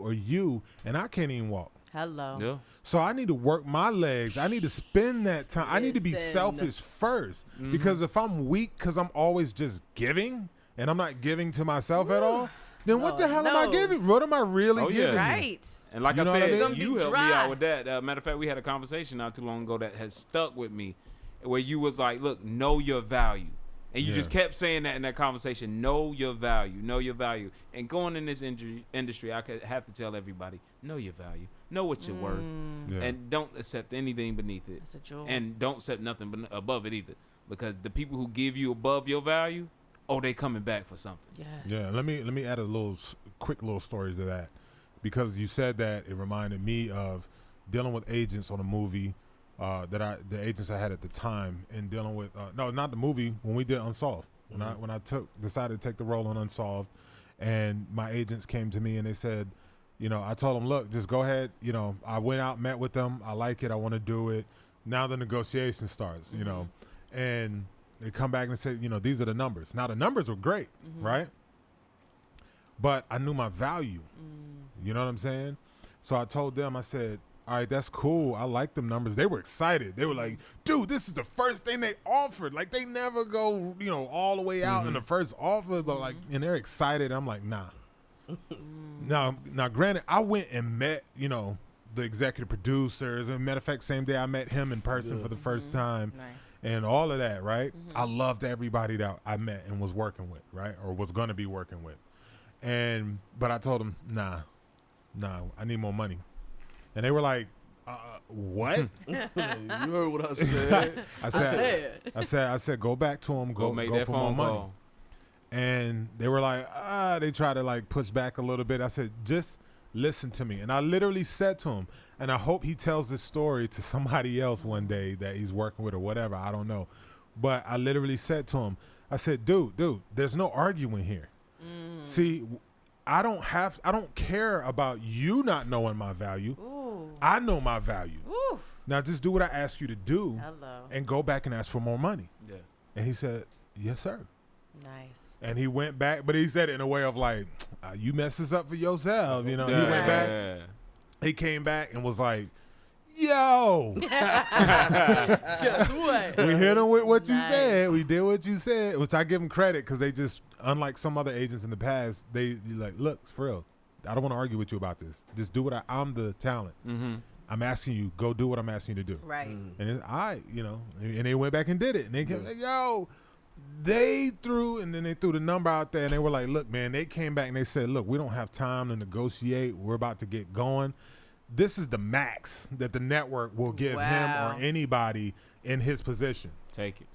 or you, and I can't even walk. Hello. Yeah. So I need to work my legs. I need to spend that time. I need to be Listen. selfish first because if I'm weak because I'm always just giving and I'm not giving to myself at all, then what the Lord hell am I knows. giving? What am I really Oh, yeah. giving? you? Right. And like You I know what I said, mean? Gonna you be helped me dry. out with that. Matter of fact, we had a conversation not too long ago that has stuck with me, where you was like, "Look, know your value," and you Yeah. just kept saying that in that conversation. Know your value. Know your value. And going in this industry, I could have to tell everybody, know your value. Know what you're worth, Yeah. and don't accept anything beneath it, That's a jewel. and don't accept nothing above it either, because the people who give you above your value, they coming back for something. Yes. Yeah, let me add a quick little story to that because you said that it reminded me of dealing with agents on a movie the agents I had at the time and dealing with no, not the movie, when we did Unsolved. When I decided to take the role on Unsolved, and my agents came to me and they said, you know, I told them, look, just go ahead. You know, I went out, met with them. I like it. I want to do it. Now the negotiation starts, you know, and they come back and say, you know, these are the numbers. Now the numbers were great, right? But I knew my value. You know what I'm saying? So I told them, I said, all right, that's cool. I like them numbers. They were excited. They were like, dude, this is the first thing they offered. Like, they never go, you know, all the way out in the first offer, but like, and they're excited. I'm like, nah. Now, granted, I went and met, you know, the executive producers. As a matter of fact, same day I met him in person for the first time. Nice. And all of that, right? I loved everybody that I met and was working with, right? Or was going to be working with. But I told them, nah, I need more money. And they were like, what? You heard what I said. I said, go back to him, go make go that for more phone money. call. And they were like, they tried to like push back a little bit. I said, just listen to me. And I literally said to him, and I hope he tells this story to somebody else one day that he's working with or whatever. I don't know. But I literally said to him, I said, dude, there's no arguing here. See, I don't care about you not knowing my value. Ooh. I know my value. Ooh. Now just do what I ask you to do Hello. and go back and ask for more money. Yeah. And he said, yes, sir. Nice. And he went back, but he said it in a way of like, you mess this up for yourself. You know, he went back. He came back and was like, yo, Guess what? we hit him with what you Nice. said. We did what you said, which I give him credit because they just, unlike some other agents in the past, they like, look, for real, I don't want to argue with you about this. Just do what I'm the talent. I'm asking you, go do what I'm asking you to do. Right. And it's, you know, and they went back and did it. And they came like, yo, they threw the number out there and they were like, look, man, they came back and they said, look, we don't have time to negotiate. We're about to get going. This is the max that the network will give him or anybody in his position. Take it.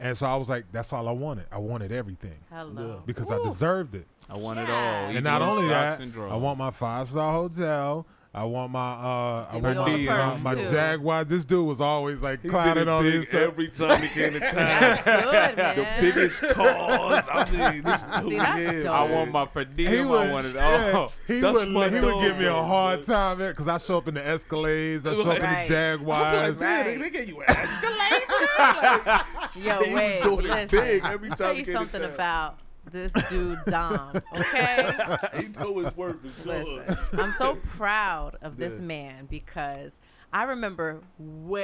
And so I was like, that's all I wanted. I wanted everything Hello. because I deserved it. I want it Yeah. all. And even not only stocks that, and drugs. I want my 5-star hotel. I want my Give me all the perks, my too. Jaguar. This dude was always like He clowning did on it his big stuff. every time he came to town. That's good, man. The biggest cars. I mean, this dude See, that's here. dope. I want my per diem. He I was, want it yeah, all. he That's would my give me a dog. hard time because I show up in the Escalades, I show up in Right. the I Jaguars. feel like, Right. they gave you an Escalade. Yo, He wait, was doing it listen. big every I'll time tell he you came to something town. about this dude, Dom, okay? He know his worth is good. Listen, I'm so proud of this Yeah. man because I remember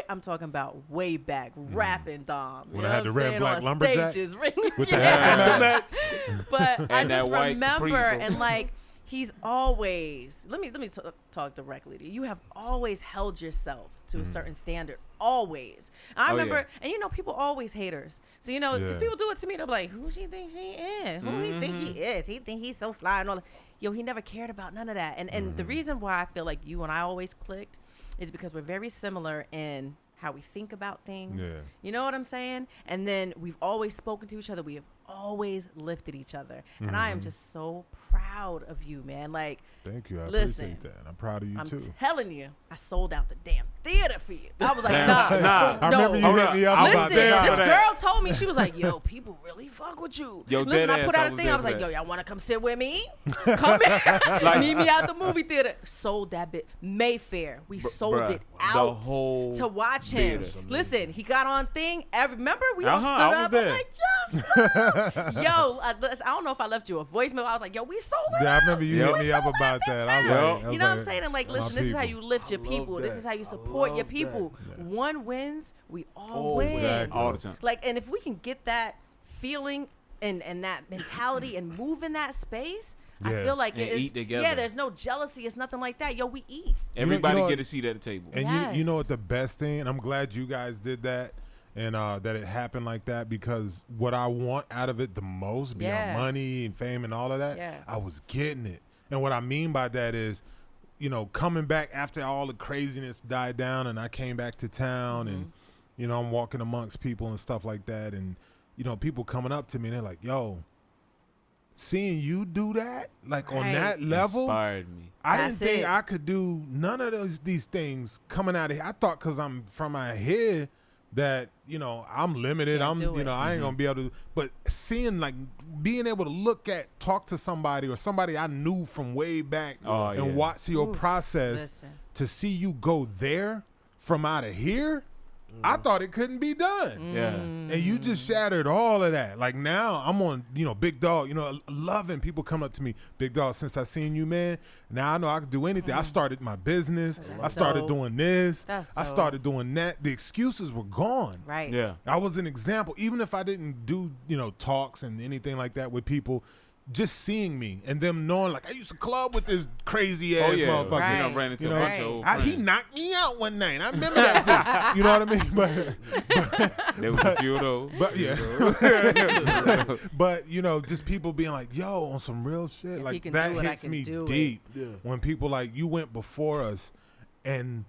I'm talking about way back, rapping Dom. When you I know had the what I'm red saying, black on lumberjack stages, with the yeah. aftermath. But I And that just white remember, Caprice. and like he's always let me talk directly to you. You have always held yourself to a certain standard, always. I remember, and you know, people always haters. So you know, because people do it to me, they're like, "Who she think she is? Who he think he is? He think he's so fly and all that." Yo, he never cared about none of that. And the reason why I feel like you and I always clicked is because we're very similar in how we think about things. Yeah. You know what I'm saying? And then we've always spoken to each other. We have always lifted each other. And I am just so proud of you, man. Like, Thank you. I listen, appreciate that. I'm proud of you I'm too. telling you, I sold out the damn theater for you. I was like, Nah. I remember you no. hit me up about Listen, that. this girl told me, she was like, yo, people really fuck with you. Yo, Listen, dead I put ass, out I a was thing. there I was for like, that. yo, y'all want to come sit with me? Come here. Meet me at the movie theater. Sold that bit. Mayfair. We sold bruh, it the out whole to watch him. theater. Listen, he got on thing. Remember, we all stood I was up. there. I'm like, yes, sir. Yo, I don't know if I left you a voicemail. I was like, yo, we sold it Yeah, I out. remember you hit me up about that. I was like, You know what I'm saying? I'm like, listen, this is how you lift your I love people. This that. is how you I support your love people. that. One wins, we all Always. win. Exactly. All the time. Like, and if we can get that feeling and that mentality and move in that space, I Yeah. feel like And it's eat together. yeah. There's no jealousy. It's nothing like that. Yo, we eat. Everybody know get what? a seat at the table. And you know Yes. what the best thing, and I'm glad you guys did that and that it happened like that, because what I want out of it the most, beyond Yeah. money and fame and all of that, Yeah. I was getting it. And what I mean by that is, you know, coming back after all the craziness died down and I came back to town and, you know, I'm walking amongst people and stuff like that. And, you know, people coming up to me and they're like, yo, seeing you do that, like on Right. that level, Inspired me. I That's didn't think it. I could do none of these things coming out of here. I thought because I'm from out here that, you know, I'm limited. Can't do You it. know, I ain't going to be able to. But seeing, like, being able to talk to somebody or somebody I knew from way back Oh, and yeah. watch your Oof, process listen. to see you go there from out of here, I thought it couldn't be done. Yeah. And you just shattered all of that. Like now I'm on, you know, Big Dog, you know, loving people come up to me, Big Dog, since I seen you, man. Now I know I can do anything. I started my business. I started dope. doing this. That's I dope. started doing that. The excuses were gone. Right. Yeah. I was an example. Even if I didn't do, you know, talks and anything like that with people, just seeing me and them knowing, like, I used to club with this crazy ass Oh, yeah. motherfucker. Right. I ran into You a know, bunch of old He friends. knocked me out one night. I remember that. Dude. You know what I mean? There was a few of those. But yeah, but you know, just people being like, "Yo," on some real shit, If he like can that do it, I hits can me do it. deep. Yeah. When people like, you went before us, and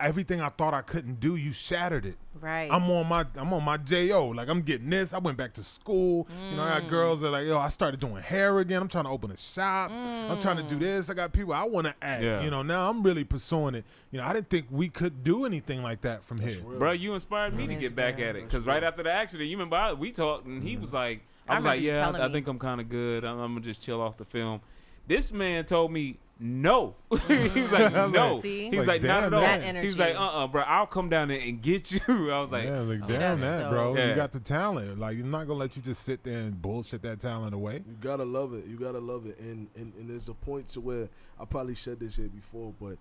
everything I thought I couldn't do, you shattered it. Right. I'm on my JO. Like, I'm getting this. I went back to school. You know, I got girls that are like, yo, I started doing hair again. I'm trying to open a shop. I'm trying to do this. I got people I want to act. Yeah. You know, now I'm really pursuing it. You know, I didn't think we could do anything like that from here. real. Bro, you inspired me to That's get back real. at it. Because right after the accident, you remember we talked and he was like, I was remember like, you yeah, telling I me. think I'm kind of good. I'm going to just chill off the film. This man told me no. He was like, no. See? He was Like, like, not damn, at all. that He was like, energy. bro, I'll come down there and get you. I was like, Yeah, like, Oh, damn that's that, bro. dope. You Yeah. got the talent. Like, you're not gonna let you just sit there and bullshit that talent away. You gotta love it. You gotta love it. And there's a point to where I probably said this here before, but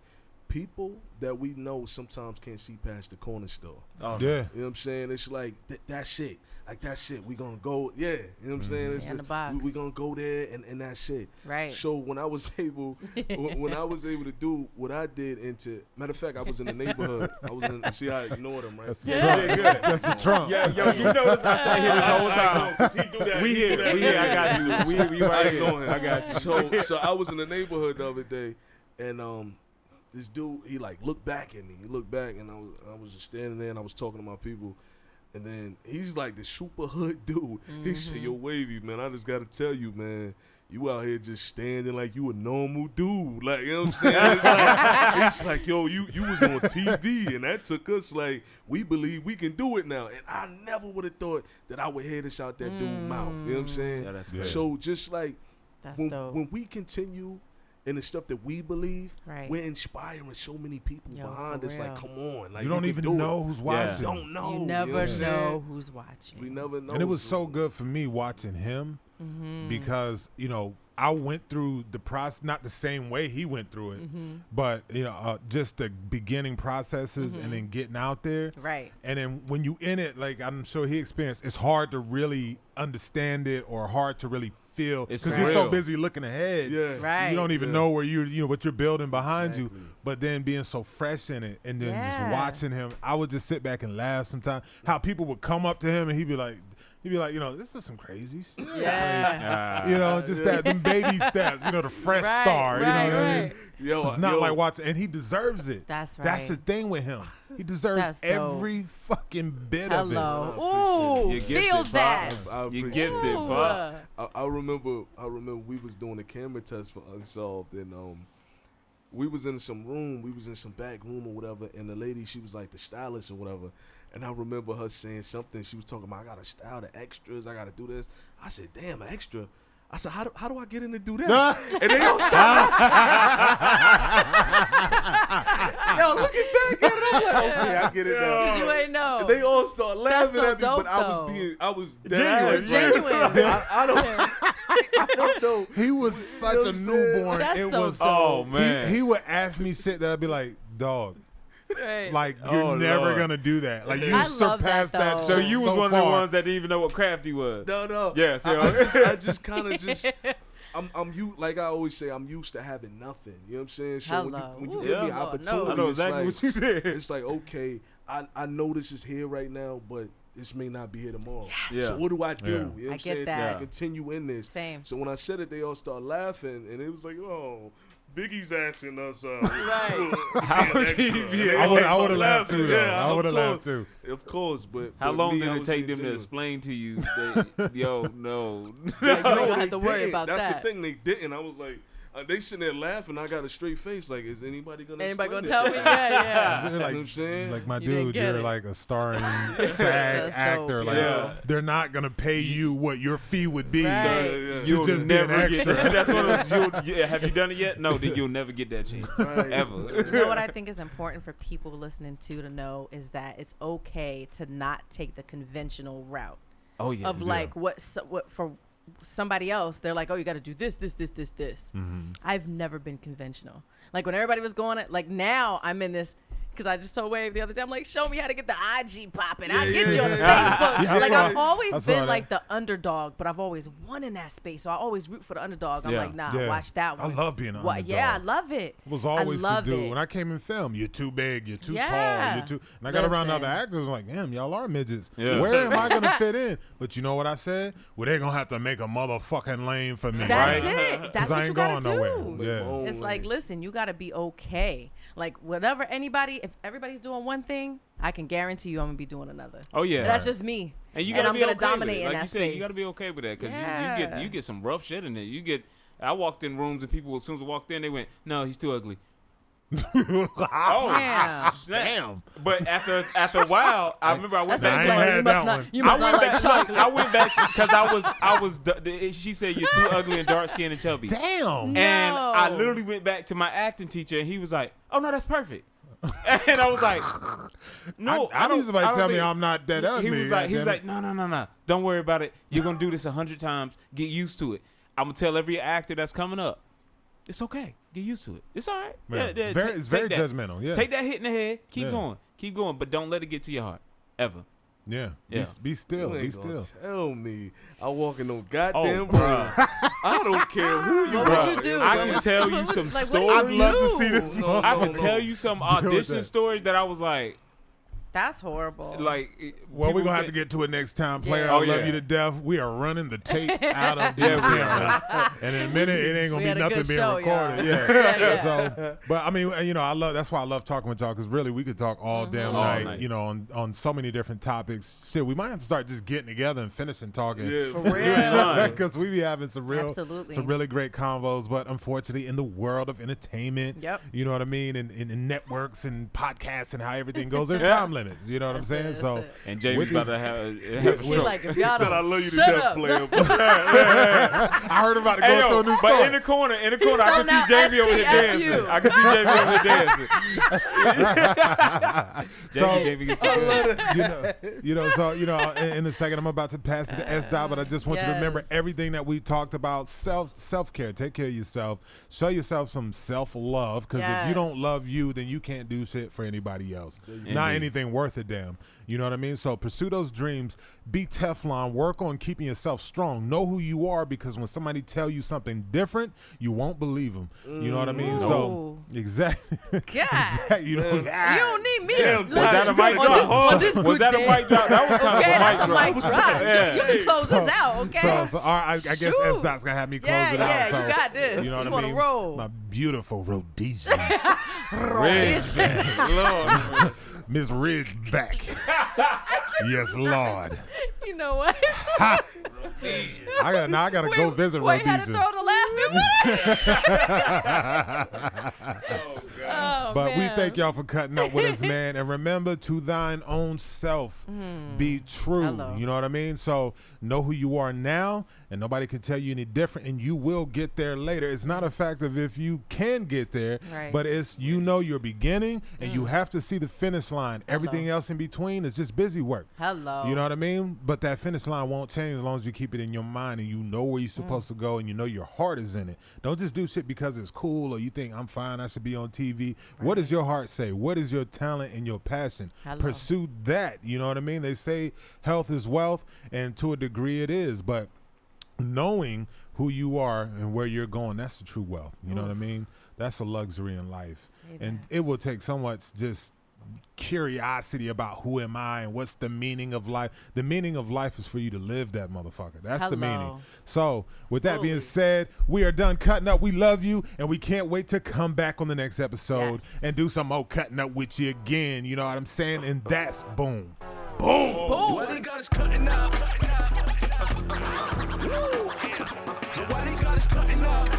people that we know sometimes can't see past the corner store. oh, Yeah. You know what I'm saying? It's like that shit. Like that shit. We gonna go. Yeah. You know what I'm saying? It's In the just, box. we gonna go there and that shit. Right. So when I was able, when I was able to do what I did into, matter of fact, I was in the neighborhood. I was in. See how I ignored him, right? That's the Trump. That's the Trump. Yeah, yo, you notice I sat here this whole time. 'Cause he do that. We he do here. that. We here. I got you. We right I here. know him. I got you. So I was in the neighborhood the other day, and this dude, he like looked back at me. He looked back, and I was just standing there, and I was talking to my people, and then he's like the super hood dude. He said, "Yo, Wavyy, man, I just gotta tell you, man, you out here just standing like you a normal dude, like, you know what I'm saying?" It's like, yo, you was on TV, and that took us, like, we believe we can do it now, and I never would have thought that I would hear this out that dude's mouth. You know what I'm saying? Yeah, that's Yeah. great. So just like That's when, dope. when we continue in the stuff that we believe, Right. we're inspiring so many people Yo, behind for us. Like, real. come on, like You don't can even do know it. who's You watching. don't know. You know never what I'm saying? know who's watching. We never know. And it was so good for me watching him because, you know, I went through the process, not the same way he went through it, but just the beginning processes and then getting out there. Right. And then when you in it, like I'm sure he experienced, it's hard to really understand it or hard to really feel because you're so busy looking ahead. Yeah. Right. You don't even know where what you're building behind you. But then being so fresh in it and then just watching him, I would just sit back and laugh sometimes. How people would come up to him and he'd be like, this is some crazy shit. Yeah. Just them baby steps, the fresh star. You know what I mean? It's not like watching, and he deserves it. That's right. That's the thing with him. He deserves every fucking bit of it. Ooh, feel that. You gifted, Bob. I remember we was doing a camera test for Unsolved, and we was in some room, we was in some back room or whatever, and the lady, she was like the stylist or whatever, and I remember her saying something. She was talking about, I gotta style the extras, I gotta do this. I said, damn, an extra. I said, how do I get in to do that? And they all started. Yo, looking back at it, I'm like, okay, I get it now. You ain't know. And they all start laughing so at me, dope, but I was Genuine. Genuine. I don't know. He was such a newborn. That's it so was. dope. Oh man. He would ask me shit that I'd be like, dog. Right. Like you're never Lord. gonna do that. Like you I love surpassed that, that. though. So you was so one of the far. ones that didn't even know what crafty was. No. Yeah, so I just kind of just. Like I always say, I'm used to having nothing. You know what I'm saying? So when you give me an opportunity, I know exactly it's what you said. It's like, okay, I know this is here right now, but this may not be here tomorrow. Yes. So what do I do? Yeah. You know what I'm get saying? that. To continue in this. Same. So when I said it, they all start laughing, and it was like, oh, Biggie's asking us. Right. I would have laughed too. Though. Yeah, I would have of laughed course. too. Of course, but How but long me, did I it was take being them to genuine. explain to you that, yo, no? You ain't gonna they have to worry didn't. about That's that. the thing, they didn't. I was like, they sitting there laughing. I got a straight face. Like, is anybody gonna? Anybody explain gonna this? tell me? Yeah. They're You know what I'm saying? like my You didn't dude, get you're it. like a starring SAG That's actor. dope, Like yeah. they're not gonna pay you what your fee would be. Right. Yeah. You just be an never extra. get. That's one of those. Have you done it yet? No, then you'll never get that chance Right. ever. You know what I think is important for people listening to know is that it's okay to not take the conventional route Oh yeah. of like what for somebody else they're like, oh, you got to do this. I've never been conventional. Like when everybody was going like now I'm in this because I just told Wave the other day, I'm like, show me how to get the IG popping. I'll get you on Facebook. Yeah, like I've always I saw been that. like the underdog, but I've always won in that space. So I always root for the underdog. I'm Yeah. like, nah, Yeah. watch that one. I love being an underdog. Yeah, I love it. It was always I love to do. it. When I came in film, you're too big, you're too Yeah. tall, you're too. And I got around Listen. other actors, I was like, damn, y'all are midgets. Yeah. Where am I gonna fit in? But you know what I said? Well, they're gonna have to make a motherfucking lane for me, That's right? it. That's I what ain't you gotta going nowhere. do. Yeah. Oh, It's like, man. listen, you got to be okay. Like, whatever if everybody's doing one thing, I can guarantee you I'm going to be doing another. Oh yeah. That's just me. And you gotta I'm be gonna okay with dominate it. in Like that you said, space. you gotta be okay with that because Yeah. you get some rough shit in there. I walked in rooms and people as soon as I walked in, they went, "No, he's too ugly." Yeah. Damn. But after a while, I remember I went That's what back I'm I ain't to saying. had that one. You must not like chocolate. I went back because I was. She said you're too ugly and dark skinned and chubby. Damn. And I No. literally went back to my acting teacher, and he was like, "Oh no, that's perfect." And I was like, "No, I need somebody to tell me think- I'm not that ugly. He was like, goddamn no. Don't worry about it. You're gonna do this 100 times. Get used to it. I'm gonna tell every actor that's coming up, it's okay. Get used to it. It's all right. Yeah, it's very take that. judgmental. Yeah. Take that hit in the head. Yeah. Keep going. But don't let it get to your heart ever. Yeah. Yeah. Be still. You Be ain't gonna still. tell me I walk in no goddamn Oh, room. I don't care who you What are. would you do? I What can would- tell you what would- some like, stories. what do you I'd love to do? see this. No, I no, can no. tell you some with audition that. stories that I was like, That's horrible. Well, we're people going to have say- to get to it next time, player. Yeah. I Oh, love yeah. you to death. We are running the tape out of Yeah, these we cameras. And in a minute, it ain't going We to be had a nothing good being show, recorded. y'all. Yeah. Yeah. So, but I mean, that's why I love talking with y'all because really we could talk all damn All night, night. on so many different topics. Shit, we might have to start just getting together and finishing talking. Yeah. For real. Because we be having some Absolutely. really great convos, but unfortunately, in the world of entertainment, Yep. you know what I mean, and networks and podcasts and how everything goes, there's time limits. limits. You know what I'm saying? So, and Jamie's about to have a She stroke. like, if y'all said, don't I love you to shut death, up. player. I heard about to go to a new but store. in the corner, I can spelled see out Jamie over here STFU. dancing. I can see Jamie over here dancing. Jamie gets in a second, I'm about to pass it to SDOT, but I just want you to remember everything that we talked about. Self-care. Take care of yourself. Show yourself some self-love, because if you don't love you, then you can't do shit for anybody else. Not anything worth a damn. You know what I mean? So pursue those dreams. Be Teflon. Work on keeping yourself strong. Know who you are, because when somebody tell you something different, you won't believe them. You know what I mean? So exactly. God. You know, You don't need me. Damn, Listen, was that a mic drop? on this Was good that a day. mic drop? That was kind Okay, of that's a a mic mic drop. drop. Yeah. You can close this out, okay? So I guess Shoot. SDOT's gonna have me close it out. Yeah, So, you got this. You know You what I on a mean? roll. My beautiful Rhodesia, Lord. Miss Ridgeback. Yes, Lord. You know what? I gotta go visit Wait, had to Rhodesia. throw the laughing. But we thank y'all for cutting up with us, man. And remember, to thine own self be true. Hello. You know what I mean? So know who you are now, and nobody can tell you any different, and you will get there later. It's not a fact of if you can get there, Right. but it's your beginning, and you have to see the finish line. Everything else in between is just busy work. Hello. You know what I mean? But that finish line won't change as long as you keep it in your mind and you know where you're supposed to go and you know your heart is in it. Don't just do shit because it's cool or you think I'm fine, I should be on TV. Right. What does your heart say? What is your talent and your passion? Hello. Pursue that. You know what I mean? They say health is wealth, and to a degree it is, but knowing who you are and where you're going, that's the true wealth. You know what I mean? That's a luxury in life. And it will take so much just curiosity about who am I and what's the meaning of life. The meaning of life is for you to live that motherfucker. That's the meaning. So with that being said, we are done cutting up. We love you, and we can't wait to come back on the next episode and do some more cutting up with you again. You know what I'm saying? And that's boom. Boom. What they got is cutting up. Woo. What they got is cutting up.